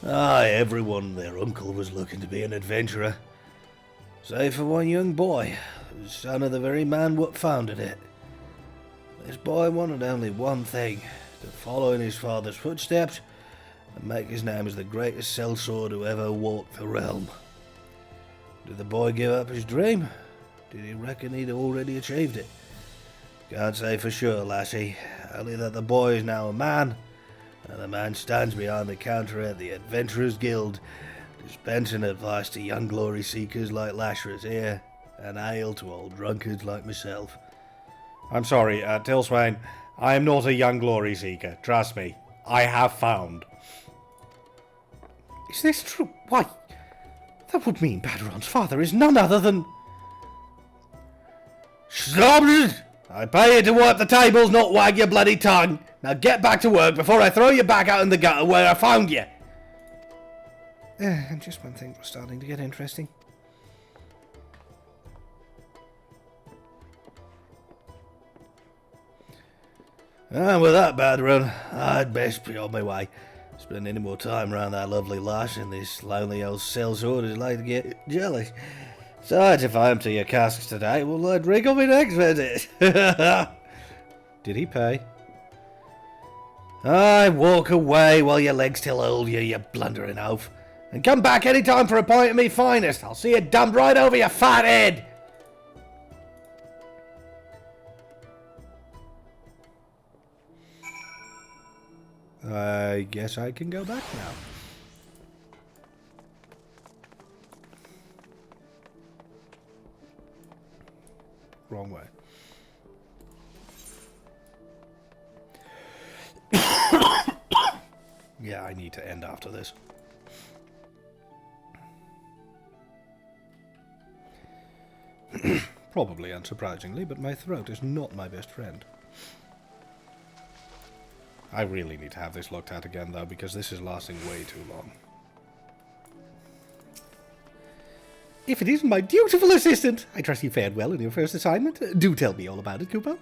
Aye, everyone and their uncle was looking to be an adventurer, save for one young boy, the son of the very man what founded it. This boy wanted only one thing, to follow in his father's footsteps and make his name as the greatest sellsword who ever walked the realm. Did the boy give up his dream? Did he reckon he'd already achieved it? Can't say for sure, lassie, only that the boy is now a man, and the man stands behind the counter at the Adventurers Guild, dispensing advice to young glory seekers like Lasher's here, and ale to old drunkards like myself. I'm sorry, Tilswain, I am not a young glory seeker, trust me. I have found. Is this true? Why, that would mean Baderon's father is none other than... Stop it! I pay you to wipe the tables, not wag your bloody tongue. Now get back to work before I throw you back out in the gutter where I found you. And just when things were starting to get interesting. And with that, Baderon, I'd best be on my way. Spend any more time around that lovely lass in this lonely old sellsword is like to get jealous. Besides, if I empty your casks today, will I drink on my next visit? Did he pay? Aye, walk away while your legs still hold you, you blundering oaf. And come back any time for a pint of me finest. I'll see you dumped right over your fat head. I guess I can go back now. Wrong way. Yeah, I need to end after this. Probably unsurprisingly, but my throat is not my best friend. I really need to have this looked at again, though, because this is lasting way too long. If it isn't my dutiful assistant! I trust you fared well in your first assignment. Do tell me all about it, Kupo.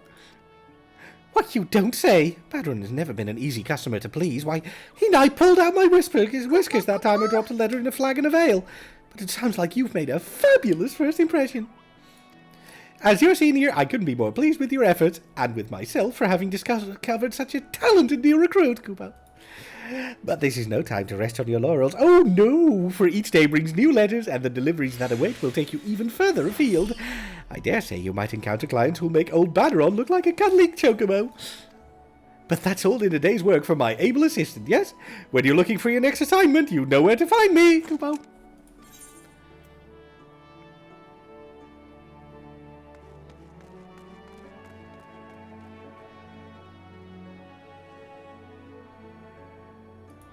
What, you don't say? Baderon has never been an easy customer to please. Why, he nigh pulled out my whiskers that time I dropped a letter in a flagon of ale. But it sounds like you've made a fabulous first impression. As your senior, I couldn't be more pleased with your efforts, and with myself for having discovered such a talented new recruit, Kupo. But this is no time to rest on your laurels. Oh no, for each day brings new letters, and the deliveries that await will take you even further afield. I dare say you might encounter clients who'll make old Baderon look like a cuddly chocobo. But that's all in a day's work for my able assistant, yes? When you're looking for your next assignment, you know where to find me, Kupo.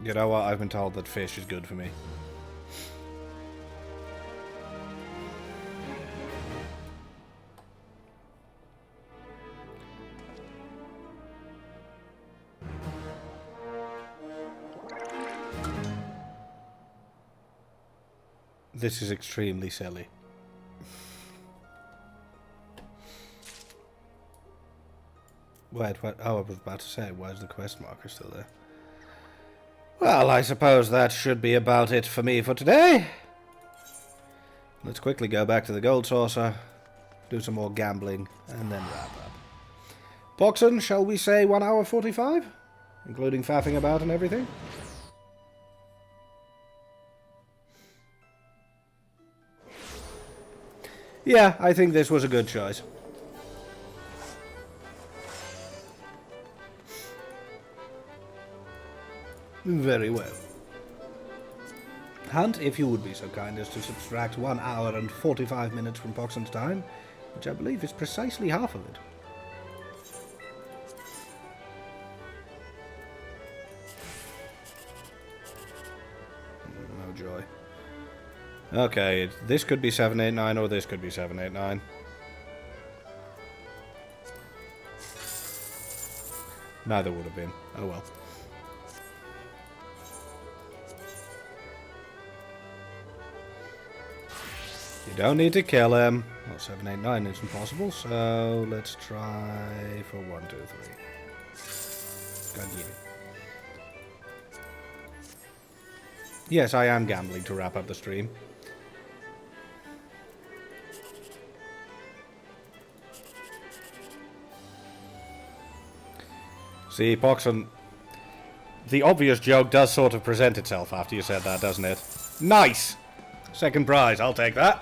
You know what? I've been told that fish is good for me. This is extremely silly. Wait, what? Oh, I was about to say, why is the quest marker still there? Well, I suppose that should be about it for me for today. Let's quickly go back to the gold saucer, do some more gambling, and then wrap up. Boxon, shall we say 1 hour 45? Including faffing about and everything? Yeah, I think this was a good choice. Very well. Hunt, if you would be so kind as to subtract 1 hour and 45 minutes from Boxon's time, which I believe is precisely half of it. No joy. Okay, this could be 789 or this could be 789. Neither would have been. Oh well. You don't need to kill him. Well, 789 is impossible, so let's try for 1, 2, 3. Continue. Yes, I am gambling to wrap up the stream. See, Boxon, the obvious joke does sort of present itself after you said that, doesn't it? Nice! Second prize, I'll take that.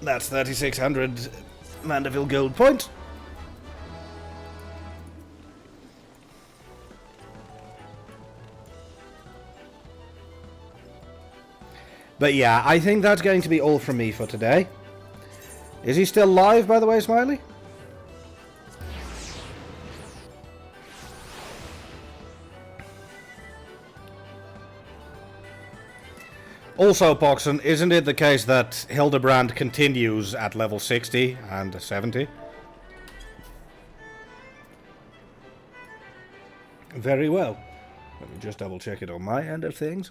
That's 3,600 Manderville gold points. But yeah, I think that's going to be all from me for today. Is he still live, by the way, Smiley? Also, Boxon, isn't it the case that Hildibrand continues at level 60 and 70? Very well. Let me just double check it on my end of things.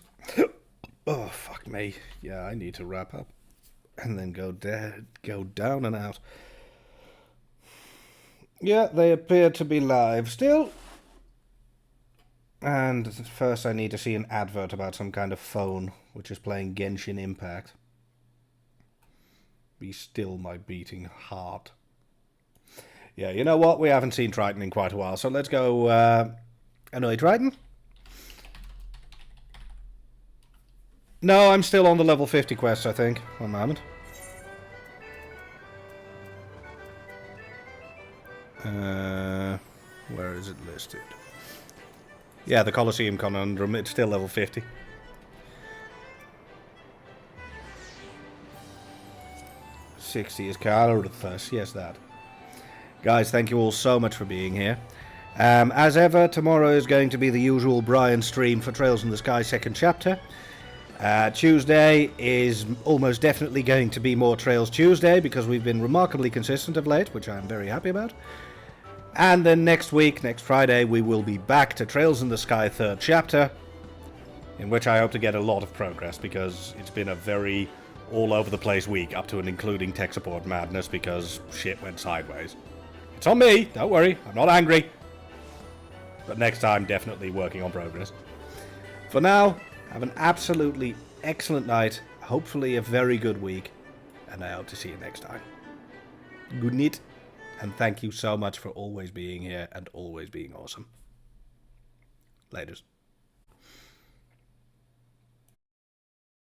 Oh, fuck me. Yeah, I need to wrap up. And then go down and out. Yeah, they appear to be live still. And first I need to see an advert about some kind of phone, which is playing Genshin Impact. Be still my beating heart. Yeah, you know what? We haven't seen Triton in quite a while, so let's go annoy Triton. No, I'm still on the level 50 quest, I think. One moment. Where is it listed? Yeah, the Colosseum Conundrum, it's still level 50. $60 is Carthus, yes that. Guys, thank you all so much for being here. As ever, tomorrow is going to be the usual Brian stream for Trails in the Sky 2nd chapter. Tuesday is almost definitely going to be more Trails Tuesday because we've been remarkably consistent of late, which I'm very happy about. And then next week, next Friday, we will be back to Trails in the Sky 3rd chapter, in which I hope to get a lot of progress because it's been a very all over the place week, up to and including tech support madness because shit went sideways. It's on me, don't worry, I'm not angry. But next time, definitely working on progress. For now, have an absolutely excellent night, hopefully a very good week, and I hope to see you next time. Good night, and thank you so much for always being here and always being awesome. Laters.